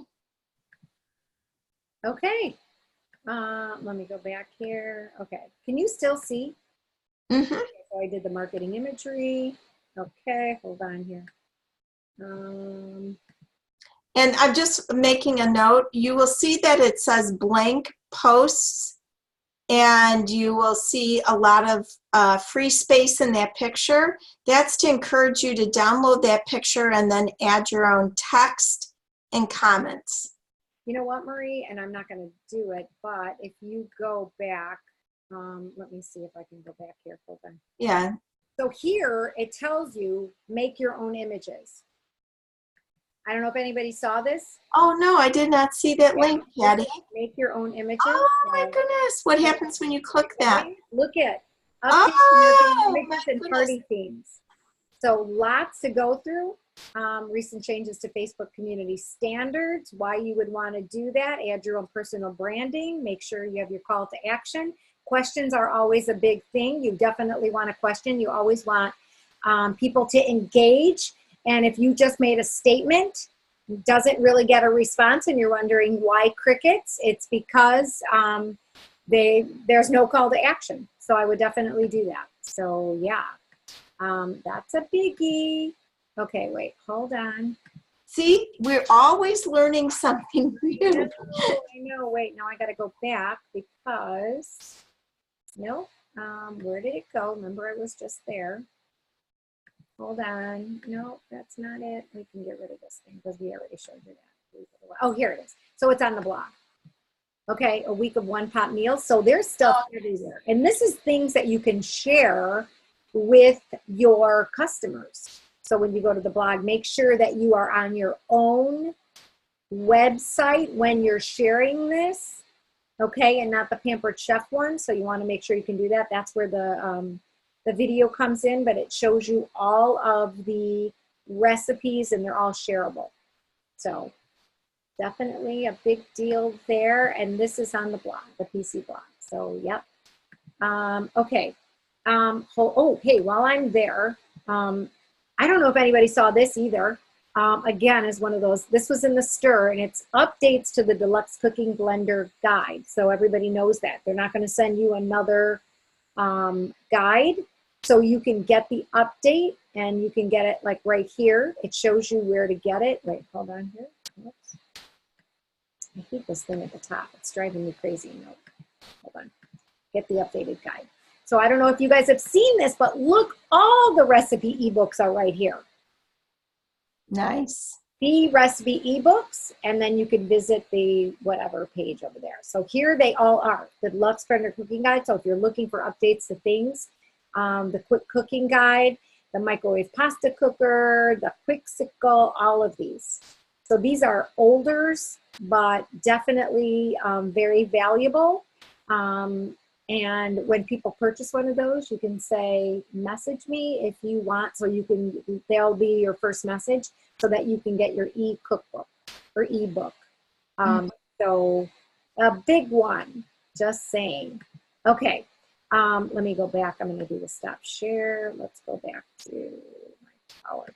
A: Okay. Let me go back here. Okay. Can you still see?
B: Mm-hmm.
A: Okay, so I did the marketing imagery. Okay, hold on here.
B: And I'm just making a note. You will see that it says blank posts, and you will see a lot of free space in that picture. That's to encourage you to download that picture and then add your own text and comments.
A: You know what, Marie? And I'm not going to do it, but if you go back, let me see if I can go back here. Hold on.
B: Yeah.
A: So here it tells you make your own images. I don't know if anybody saw this.
B: Oh, no, I did not see that link, Patty.
A: Make your own images.
B: Oh, my goodness. What happens when you click that?
A: Look at
B: Oh,
A: images
B: my
A: and
B: goodness.
A: party themes. So lots to go through. Recent changes to Facebook community standards, why you would want to do that, add your own personal branding, make sure you have your call to action. Questions are always a big thing. You definitely want a question. You always want people to engage. And if you just made a statement, doesn't really get a response and you're wondering why crickets, it's because there's no call to action. So I would definitely do that. So yeah, that's a biggie. Okay, wait, hold on.
B: See, we're always learning something new.
A: I know, wait, now I gotta go back because No. Where did it go? Remember, I was just there. Hold on. No, that's not it. We can get rid of this thing because we already showed you that. Oh, here it is. So it's on the blog. Okay, a week of one pot meals. So there's stuff everywhere. And this is things that you can share with your customers. So when you go to the blog, make sure that you are on your own website when you're sharing this, okay, and not the Pampered Chef one. So you want to make sure you can do that. That's where the video comes in, but it shows you all of the recipes and they're all shareable. So definitely a big deal there. And this is on the blog, the PC blog. So, yep. Okay. Hey, while I'm there, I don't know if anybody saw this either. Again, is one of those, this was in the Stir, and it's updates to the Deluxe Cooking Blender Guide. So everybody knows that. They're not going to send you another guide. So you can get the update, and you can get it like right here. It shows you where to get it. Wait, hold on here. Oops. I hate this thing at the top. It's driving me crazy. No, hold on. Get the updated guide. So I don't know if you guys have seen this, but look, all the recipe ebooks are right here.
B: Nice.
A: The recipe ebooks, and then you can visit the whatever page over there. So here they all are, the Deluxe Blender Cooking Guide. So if you're looking for updates to things, the Quick Cooking Guide, the Microwave Pasta Cooker, the Quick-Sickle, all of these. So these are olders, but definitely very valuable. And when people purchase one of those, you can say, message me if you want, so you can, they'll be your first message so that you can get your e-cookbook or e-book. So a big one, just saying. Okay, let me go back. I'm going to do the stop share. Let's go back to my PowerPoint.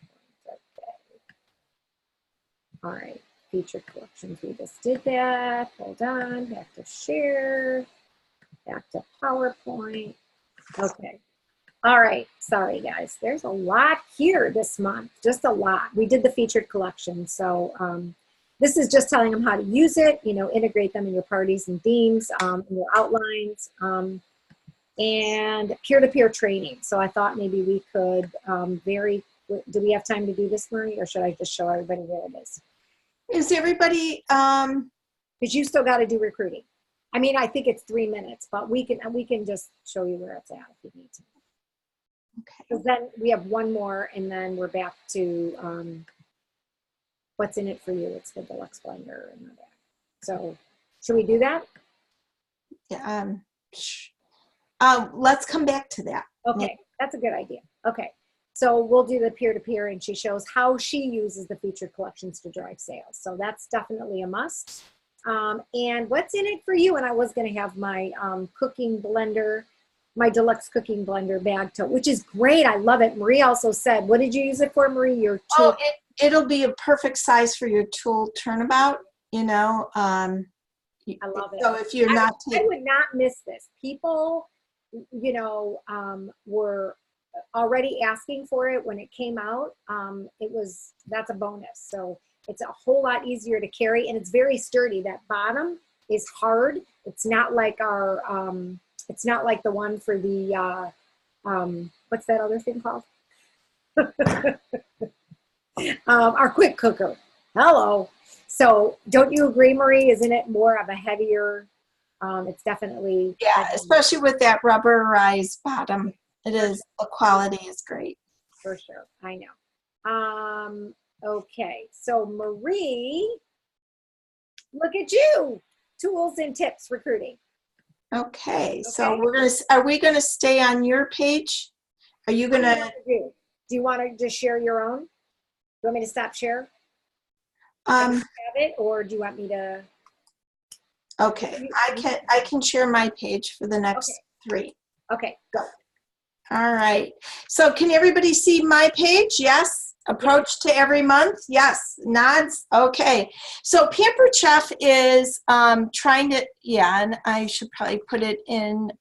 A: Okay. All right, featured collections. We just did that. Hold on, back to share. Back to PowerPoint. Okay. All right. Sorry, guys. There's a lot here this month. Just a lot. We did the featured collection. So this is just telling them how to use it, you know, integrate them in your parties and themes, in your outlines, and peer-to-peer training. So I thought maybe we could do we have time to do this, Marie, or should I just show everybody where it is?
B: Is everybody,
A: because you still got to do recruiting. I mean, I think it's 3 minutes, but we can just show you where it's at if you need to.
B: okay.
A: Because then we have one more, and then we're back to what's in it for you. It's the Deluxe Blender and that. So, should we do that?
B: Yeah, let's come back to that.
A: Okay, that's a good idea. Okay, so we'll do the peer-to-peer, and she shows how she uses the featured collections to drive sales. So that's definitely a must. And what's in it for you? And I was going to have my cooking blender, my Deluxe Cooking Blender bag tote, which is great. I love it. Marie also said, what did you use it for, Marie? Your tool?
B: Oh, it'll be a perfect size for your tool turnabout, you know. I
A: love it.
B: So if you're not
A: I would not miss this. People, you know, were already asking for it when it came out. That's a bonus. So it's a whole lot easier to carry, and it's very sturdy. That bottom is hard. It's not like our, it's not like the one for the, what's that other thing called? Our quick cooker. Hello. So don't you agree, Marie? Isn't it more of a heavier, it's definitely.
B: Yeah, especially with that rubberized bottom. It is, the quality is great.
A: For sure, I know. Okay, so Marie, look at you. Tools and tips recruiting.
B: Okay, so are we gonna stay on your page? Are you gonna?
A: Do you want to just share your own? Do you want me to stop share? Have it, or do you want me to?
B: Okay, I can share my page for the next 3.
A: Okay, go.
B: All right. So can everybody see my page? Yes. Approach to every month? Yes. Nods? Okay. So Pampered Chef is trying to, and I should probably put it in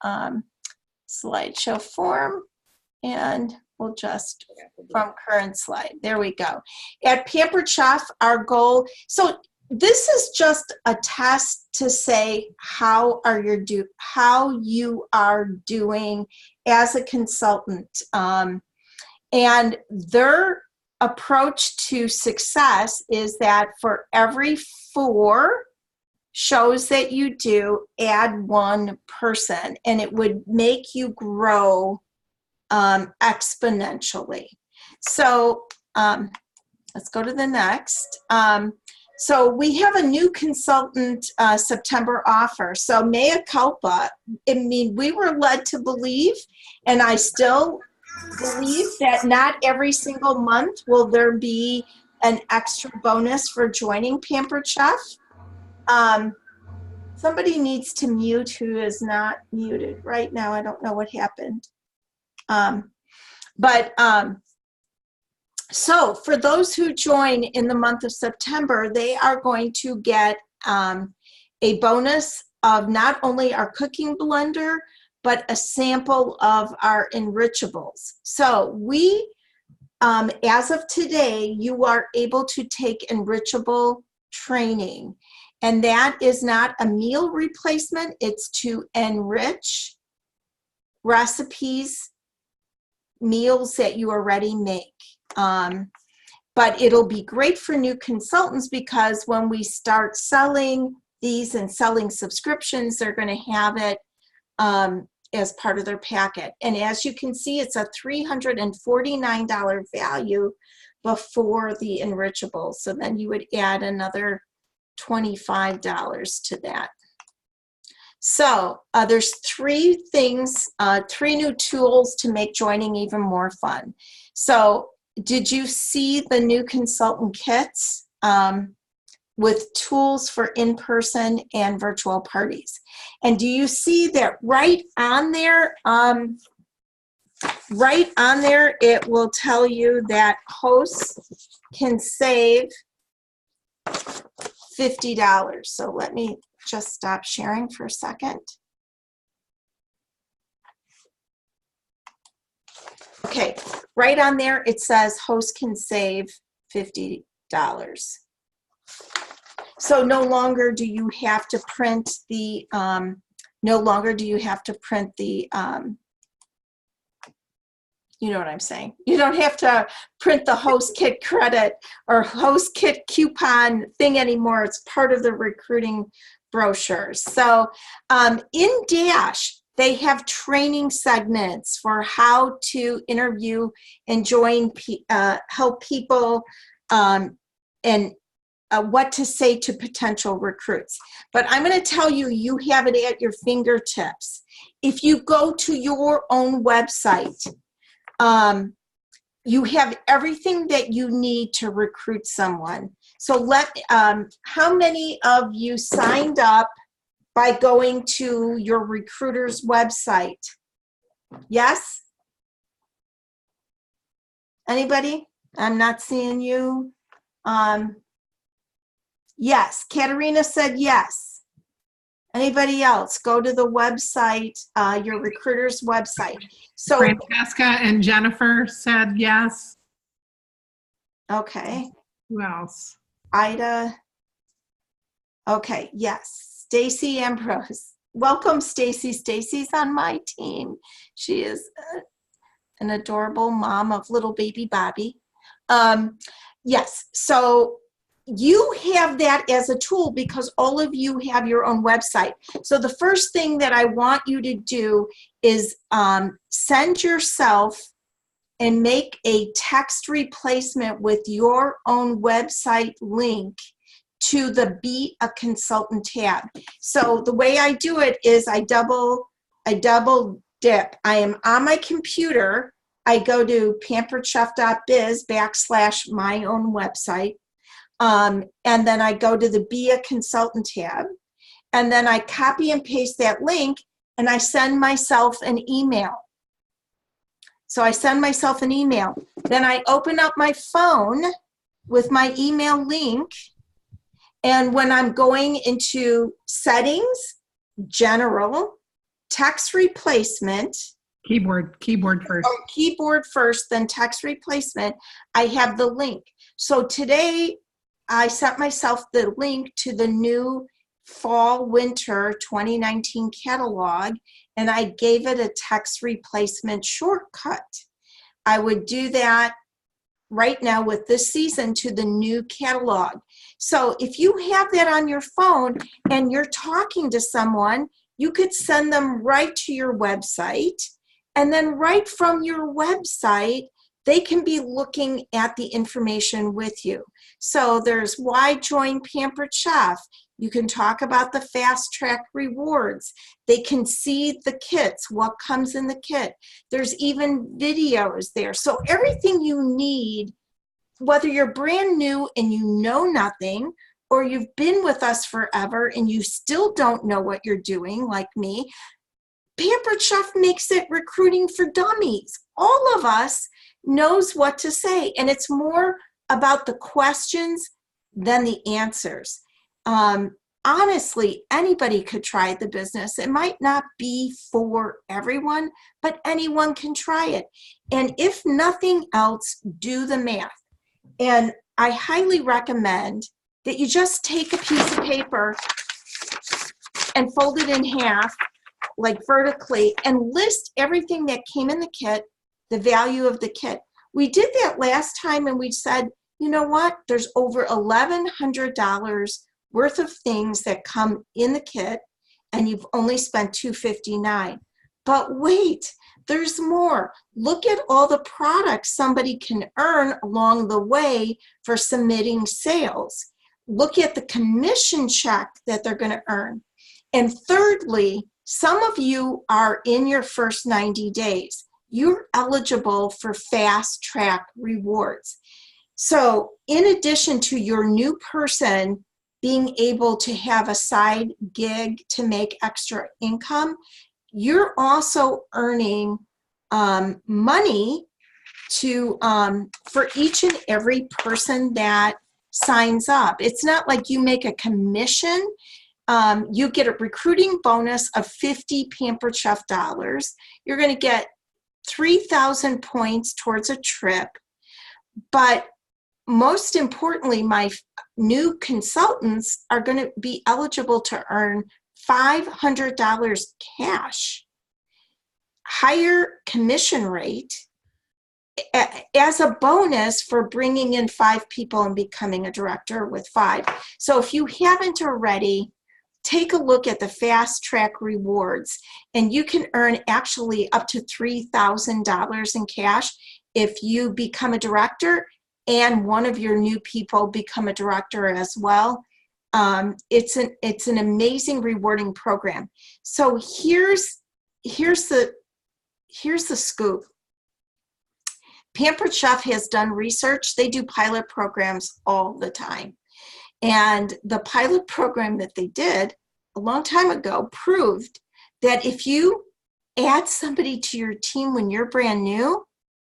B: slideshow form, and we'll just from current slide. There we go. At Pampered Chef, our goal, so this is just a test to say how you are doing as a consultant. And their approach to success is that for every 4 shows that you do, add 1 person, and it would make you grow exponentially. So let's go to the next. So we have a new consultant September offer. So mea culpa, I mean, we were led to believe, and I still believe that not every single month will there be an extra bonus for joining Pampered Chef. Somebody needs to mute who is not muted right now. I don't know what happened. So for those who join in the month of September, they are going to get a bonus of not only our cooking blender, but a sample of our enrichables. So we, as of today, you are able to take enrichable training. And that is not a meal replacement, it's to enrich recipes, meals that you already make. But it'll be great for new consultants because when we start selling these and selling subscriptions, they're going to have it as part of their packet. And as you can see, it's a $349 value before the enrichable. So then you would add another $25 to that. So there's 3 things, 3 new tools to make joining even more fun. So did you see the new consultant kits with tools for in-person and virtual parties? And do you see that right on there, it will tell you that hosts can save $50. So let me just stop sharing for a second. Okay, right on there it says host can save $50. So no longer do you have to print the you know what I'm saying. You don't have to print the host kit credit or host kit coupon thing anymore. It's part of the recruiting brochures. So in Dash, they have training segments for how to interview and help people and what to say to potential recruits. But I'm going to tell you, you have it at your fingertips. If you go to your own website, you have everything that you need to recruit someone. So how many of you signed up by going to your recruiter's website? Yes? Anybody? I'm not seeing you. Yes, Katerina said yes. Anybody else? Go to the website, your recruiter's website. So
F: Francesca and Jennifer said yes.
B: Okay.
F: Who else?
B: Ida. Okay, yes. Stacy Ambrose. Welcome, Stacy. Stacy's on my team. She is an adorable mom of little baby Bobby. Yes, so you have that as a tool because all of you have your own website. So the first thing that I want you to do is send yourself and make a text replacement with your own website link to the Be a Consultant tab. So the way I do it is I double dip. I am on my computer. I go to pamperedchef.biz/my own website. And then I go to the Be a Consultant tab. And then I copy and paste that link and I send myself an email. So I send myself an email. Then I open up my phone with my email link. And when I'm going into settings, general, text replacement.
F: Keyboard first.
B: Oh, keyboard first, then text replacement. I have the link. So today I sent myself the link to the new fall winter 2019 catalog, and I gave it a text replacement shortcut. I would do that right now with this season to the new catalog. So if you have that on your phone and you're talking to someone, you could send them right to your website, and then right from your website, they can be looking at the information with you. So there's why join Pampered Chef. You can talk about the fast track rewards. They can see the kits, what comes in the kit. There's even videos there. So everything you need, whether you're brand new and you know nothing, or you've been with us forever and you still don't know what you're doing, like me, Pampered Chef makes it recruiting for dummies. All of us knows what to say, and it's more about the questions than the answers. Honestly, anybody could try the business. It might not be for everyone, but anyone can try it. And if nothing else, do the math. And I highly recommend that you just take a piece of paper and fold it in half, like vertically, and list everything that came in the kit, the value of the kit. We did that last time, and we said, you know what? There's over $1,100 worth of things that come in the kit, and you've only spent $259. But wait, there's more. Look at all the products somebody can earn along the way for submitting sales. Look at the commission check that they're going to earn. And thirdly, some of you are in your first 90 days. You're eligible for fast track rewards. So in addition to your new person being able to have a side gig to make extra income, you're also earning money to for each and every person that signs up. It's not like you make a commission. You get a recruiting bonus of 50 Pampered Chef dollars. You're going to get 3,000 points towards a trip. But most importantly, my new consultants are going to be eligible to earn $500 cash, higher commission rate, as a bonus for bringing in 5 people and becoming a director with 5. So if you haven't already, take a look at the fast track rewards, and you can earn actually up to $3,000 in cash if you become a director and one of your new people become a director as well. It's an amazing rewarding program. So here's the scoop. Pampered Chef has done research. They do pilot programs all the time. And the pilot program that they did a long time ago proved that if you add somebody to your team when you're brand new,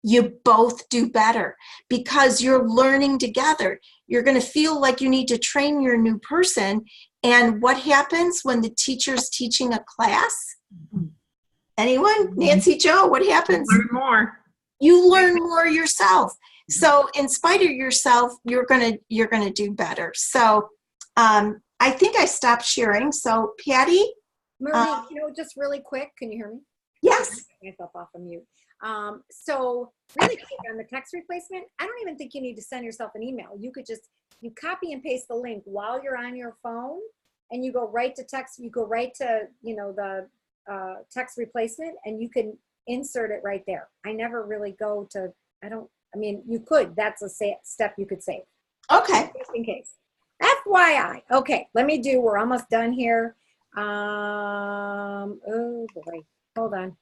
B: you both do better because you're learning together. You're going to feel like you need to train your new person. And what happens when the teacher's teaching a class? Anyone? Nancy Jo, what happens?
F: Learn more.
B: You learn more yourself. So in spite of yourself, you're gonna do better. So I think I stopped sharing. So Patty?
A: Marie, just really quick, can you hear me?
B: Yes.
A: I myself off of mute. So really quick on the text replacement, I don't even think you need to send yourself an email. You could just, you copy and paste the link while you're on your phone, and you go right to text, you go right to, the text replacement, and you can insert it right there. I never really go to, you could, that's a step you could save.
B: Okay.
A: Just in case. FYI. Okay, we're almost done here. Oh boy, hold on.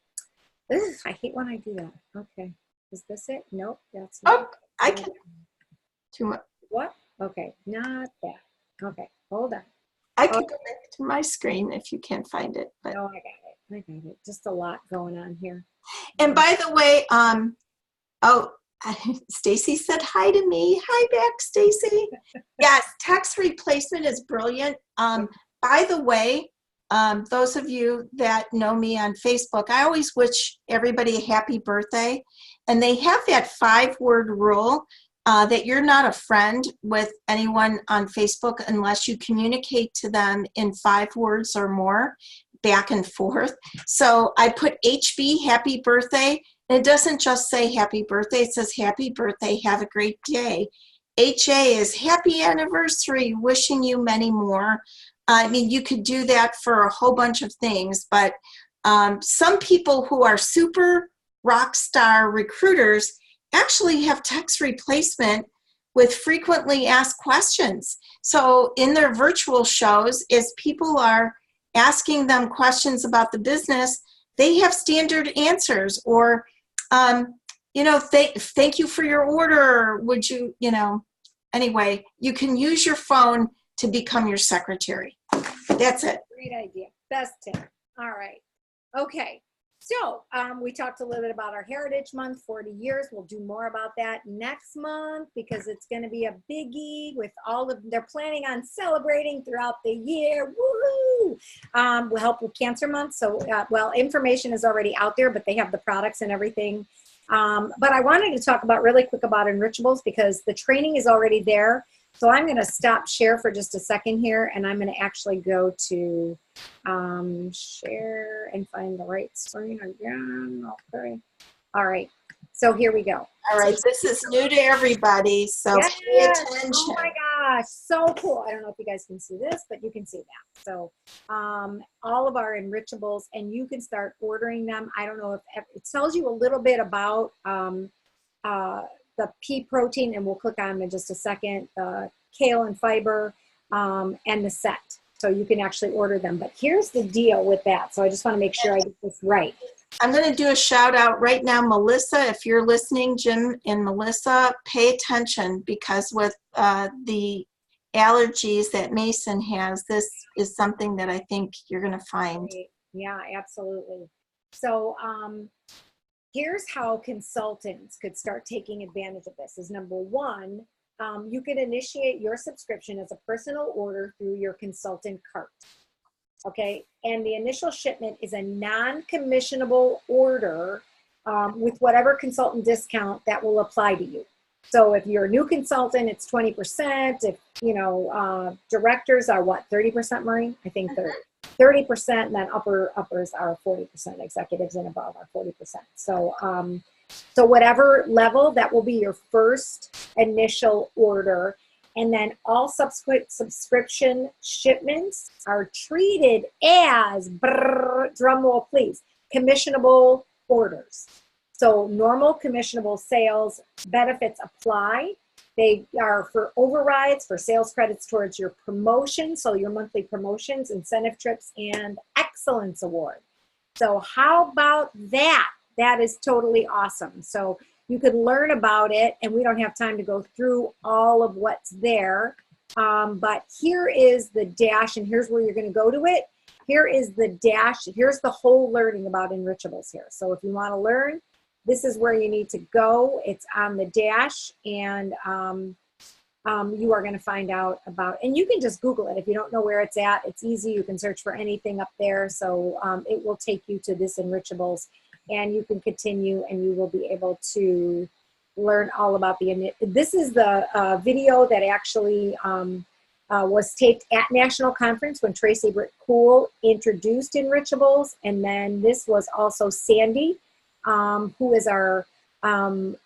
A: Ugh, I hate when I do that. Okay, is this it? Nope, that's not.
B: Oh, I can. Too much.
A: What? Okay, not that. Okay, hold on.
B: I can go back to my screen if you can't find it. But.
A: No, I got it. Just a lot going on here.
B: And by the way, Stacy said hi to me. Hi back, Stacy. Yes, text replacement is brilliant. By the way, those of you that know me on Facebook, I always wish everybody a happy birthday. And they have that 5-word rule that you're not a friend with anyone on Facebook unless you communicate to them in 5 words or more, back and forth. So I put HB, happy birthday. And it doesn't just say happy birthday, it says happy birthday, have a great day. HA is happy anniversary, wishing you many more. I mean, you could do that for a whole bunch of things, but some people who are super rock star recruiters actually have text replacement with frequently asked questions. So in their virtual shows, as people are asking them questions about the business, they have standard answers, or, you know, thank you for your order. Would you, you know, anyway, you can use your phone to become your secretary. That's it.
A: Great idea. Best tip. All right. Okay. So we talked a little bit about our Heritage Month, 40 years. We'll do more about that next month because it's going to be a biggie with all of, they're planning on celebrating throughout the year. Woohoo! We'll help with Cancer Month. So, well, information is already out there, but they have the products and everything. But I wanted to talk about really quick about Enrichables because the training is already there. So I'm going to stop share for just a second here, and I'm going to actually go to share and find the right screen again. Okay. All right. So here we go.
B: All right. This is new to everybody, so
A: yes.
B: pay attention.
A: Oh my gosh. So cool. I don't know if you guys can see this, but you can see that. So all of our Enrichables, and you can start ordering them. I don't know if it tells you a little bit about the pea protein, and we'll click on them in just a second, the kale and fiber, and the set. So you can actually order them. But here's the deal with that. So I just want to make sure I get this right.
B: I'm going to do a shout out right now, Melissa. If you're listening, Jim and Melissa, pay attention because with the allergies that Mason has, this is something that I think you're going to find.
A: Yeah, absolutely. So, here's how consultants could start taking advantage of this. Is number one, you could initiate your subscription as a personal order through your consultant cart. Okay, and the initial shipment is a non-commissionable order with whatever consultant discount that will apply to you. So if you're a new consultant, it's 20%. If, you know, directors are what, 30%, Marie? I think they're 30%, and then uppers are 40%. Executives and above are 40%. So, so whatever level, that will be your first initial order. And then all subsequent subscription shipments are treated as, drum roll please, commissionable orders. So normal commissionable sales benefits apply. They are for overrides, for sales credits towards your promotion, so your monthly promotions, incentive trips, and excellence award. So how about that? That is totally awesome. So you can learn about it, and we don't have time to go through all of what's there. But here is the dash, and here's where you're going to go to it. Here is the dash. Here's the whole learning about Enrichables here. So if you want to learn, this is where you need to go. It's on the dash, and you are going to find out about, and you can just Google it. If you don't know where it's at, it's easy. You can search for anything up there. So it will take you to this Enrichables, and you can continue, and you will be able to learn all about this is the video that actually was taped at National Conference when Tracy Britt Cool introduced Enrichables. And then this was also Sandy, who is our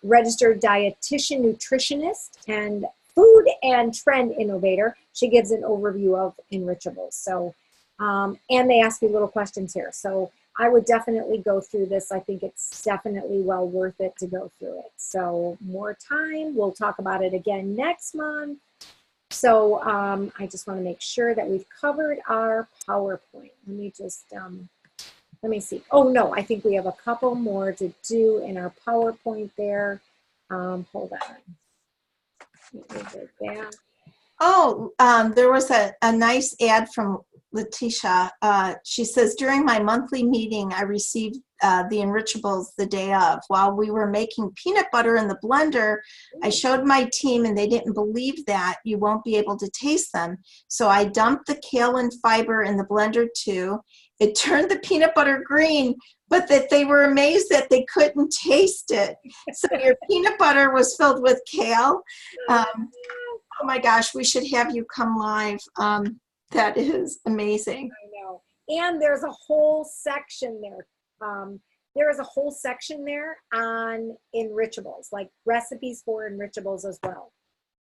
A: registered dietitian, nutritionist, and food and trend innovator. She gives an overview of Enrichables. So, and they ask you little questions here. So I would definitely go through this. I think it's definitely well worth it to go through it. So more time. We'll talk about it again next month. So I just want to make sure that we've covered our PowerPoint. Let me just, let me see. Oh no, I think we have a couple more to do in our PowerPoint there. Hold on. Let me go back.
B: Oh, there was a nice ad from Letitia. She says, during my monthly meeting, I received the Enrichables the day of. While we were making peanut butter in the blender, I showed my team and they didn't believe that you won't be able to taste them. So I dumped the kale and fiber in the blender too it turned the peanut butter green, but that they were amazed that they couldn't taste it. So your peanut butter was filled with kale. Oh my gosh, we should have you come live. That is amazing.
A: I know. And there's a whole section there. There is a whole section there on enrichables, like recipes for enrichables as well.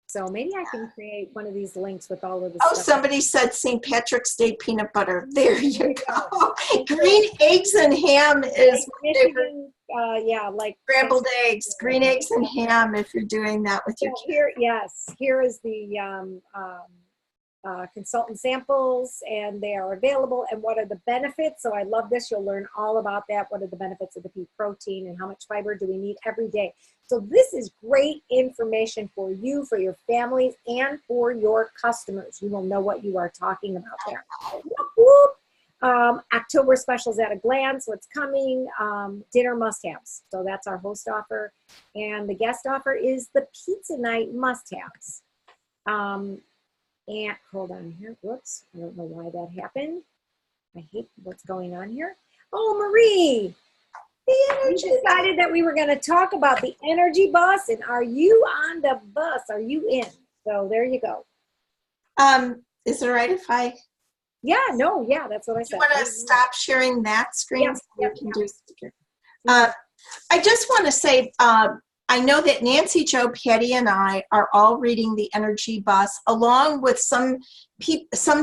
A: So maybe I can create one of these links with all of the
B: Oh,
A: stuff.
B: somebody said St. Patrick's Day peanut butter. There you go. Green eggs and ham is my favorite.
A: Michigan, yeah, like
B: Scrambled eggs, green eggs and ham if you're doing that with your
A: so
B: kids.
A: here, yes, here is the consultant samples, and they are available. And what are the benefits? So I love this. You'll learn all about that. What are the benefits of the pea protein and how much fiber do we need every day? So this is great information for you, for your families, and for your customers. You will know what you are talking about there. Whoop, whoop. October specials at a glance, what's coming, dinner must-haves. So that's our host offer. And the guest offer is the pizza night must-haves. And hold on here. Whoops. I don't know why that happened. I hate what's going on here. Oh, Marie. We decided that we were going to talk about the energy bus. And are you on the bus? Are you in? So there you go.
B: Is it all right if I
A: Yeah, that's what I
B: do
A: said.
B: you want to stop sharing that screen
A: Yeah,
B: so
A: yeah,
B: you can do sticker? I just want to say, I know that Nancy, Joe, Patty, and I are all reading the Energy Bus, along with some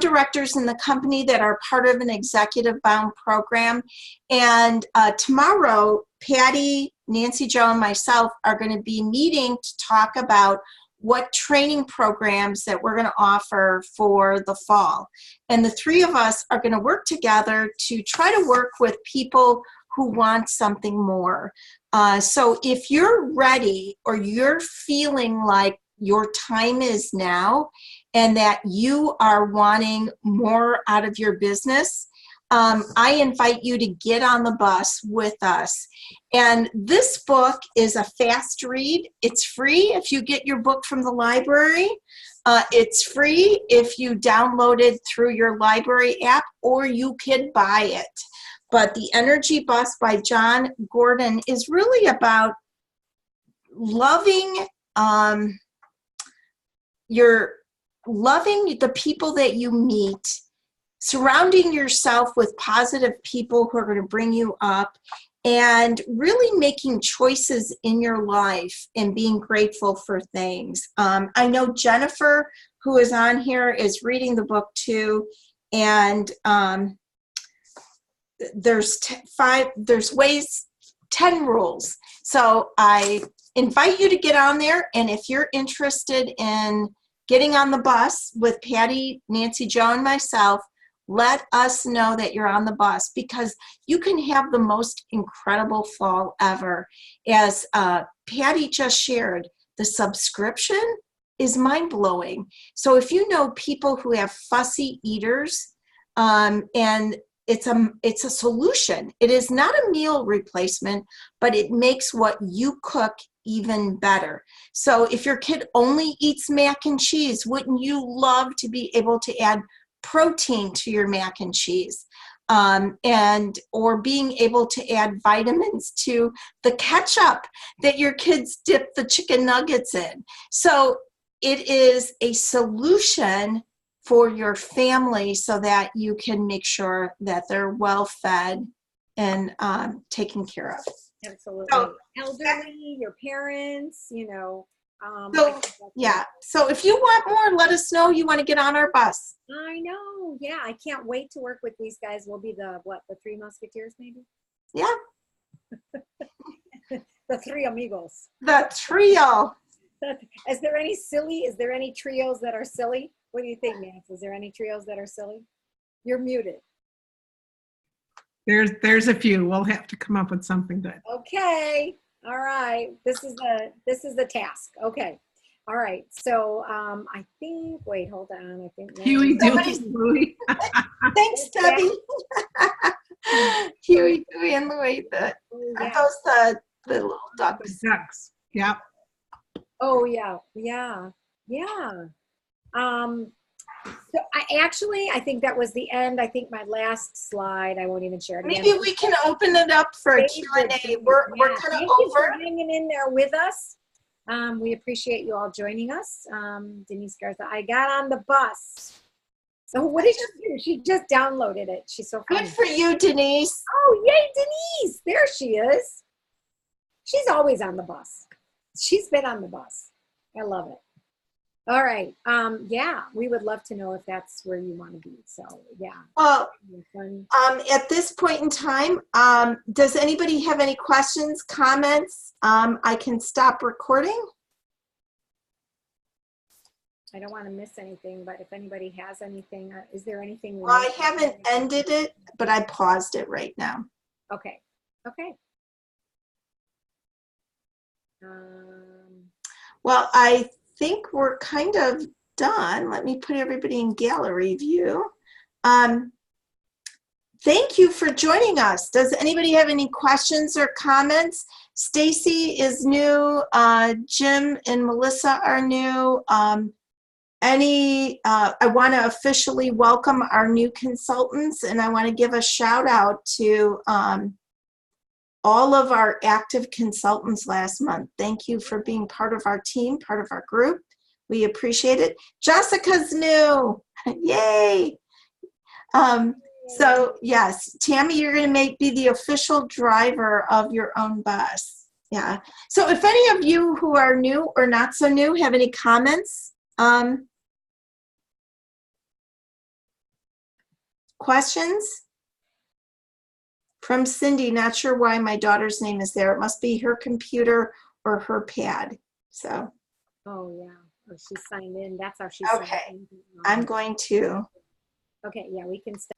B: directors in the company that are part of an executive-bound program. And tomorrow, Patty, Nancy, Joe, and myself are going to be meeting to talk about what training programs that we're going to offer for the fall. And the three of us are going to work together to try to work with people who want something more. So if you're ready or you're feeling like your time is now and that you are wanting more out of your business, I invite you to get on the bus with us. And this book is a fast read. It's free if you get your book from the library. It's free if you download it through your library app, or you could buy it. But the Energy Bus by John Gordon is really about loving the people that you meet, surrounding yourself with positive people who are going to bring you up, and really making choices in your life and being grateful for things. I know Jennifer, who is on here, is reading the book too, and there's 10 rules. So I invite you to get on there, and if you're interested in getting on the bus with Patty, Nancy, Joe, and myself, let us know that you're on the bus, because you can have the most incredible fall ever. As Patty just shared, the subscription is mind-blowing. So if you know people who have fussy eaters, and it's a solution. It is not a meal replacement, but it makes what you cook even better. So if your kid only eats mac and cheese, wouldn't you love to be able to add protein to your mac and cheese? Or being able to add vitamins to the ketchup that your kids dip the chicken nuggets in. So it is a solution for your family so that you can make sure that they're well fed and taken care of.
A: Absolutely.
B: So,
A: elderly, your parents,
B: yeah. So if you want more, let us know you want to get on our bus.
A: I know. Yeah, I can't wait to work with these guys. We'll be the Three Musketeers, maybe?
B: Yeah.
A: The Three Amigos.
B: The trio.
A: Is there any trios that are silly? What do you think, Nance? Is there any trios that are silly? You're muted.
F: There's a few. We'll have to come up with something good.
A: Okay. All right. This is the task. Okay. All right. So I think. Wait. Hold on. I think.
F: Huey, Dewey, Louie.
B: Thanks, Debbie. Huey, Dewey, and Louie. Those the little ducks.
F: Ducks. Yeah.
A: Oh yeah. Yeah. Yeah. I think that was the end. I think my last slide, I won't even share it again.
B: Maybe we can open it up for a
A: David,
B: Q&A. We're
A: yeah,
B: kind of
A: thank you for
B: over.
A: hanging in there with us. We appreciate you all joining us. Denise Garza, I got on the bus. So what did she do? She just downloaded it. She's so funny.
B: Good for you, Denise.
A: Oh, yay, Denise. There she is. She's always on the bus. She's been on the bus. I love it. All right. Yeah, we would love to know if that's where you want to be. So, yeah.
B: Well,
A: Fun.
B: at this point in time, does anybody have any questions, comments? I can stop recording.
A: I don't want to miss anything, but if anybody has anything, is there anything?
B: Well, I haven't ended it, but I paused it right now.
A: Okay. Okay.
B: Well, I think we're kind of done. Let me put everybody in gallery view. Thank you for joining us. Does anybody have any questions or comments? Stacy is new. Jim and Melissa are new. I want to officially welcome our new consultants, and I want to give a shout out to all of our active consultants last month. Thank you for being part of our team, part of our group. We appreciate it. Jessica's new. Yay. So yes, Tammy, you're going to be the official driver of your own bus. Yeah. So if any of you who are new or not so new have any comments, questions? From Cindy, not sure why my daughter's name is there. It must be her computer or her pad. So.
A: Oh, yeah. Oh, she signed in. That's how she
B: Okay.
A: signed in.
B: I'm going to.
A: Okay, yeah, we can stop.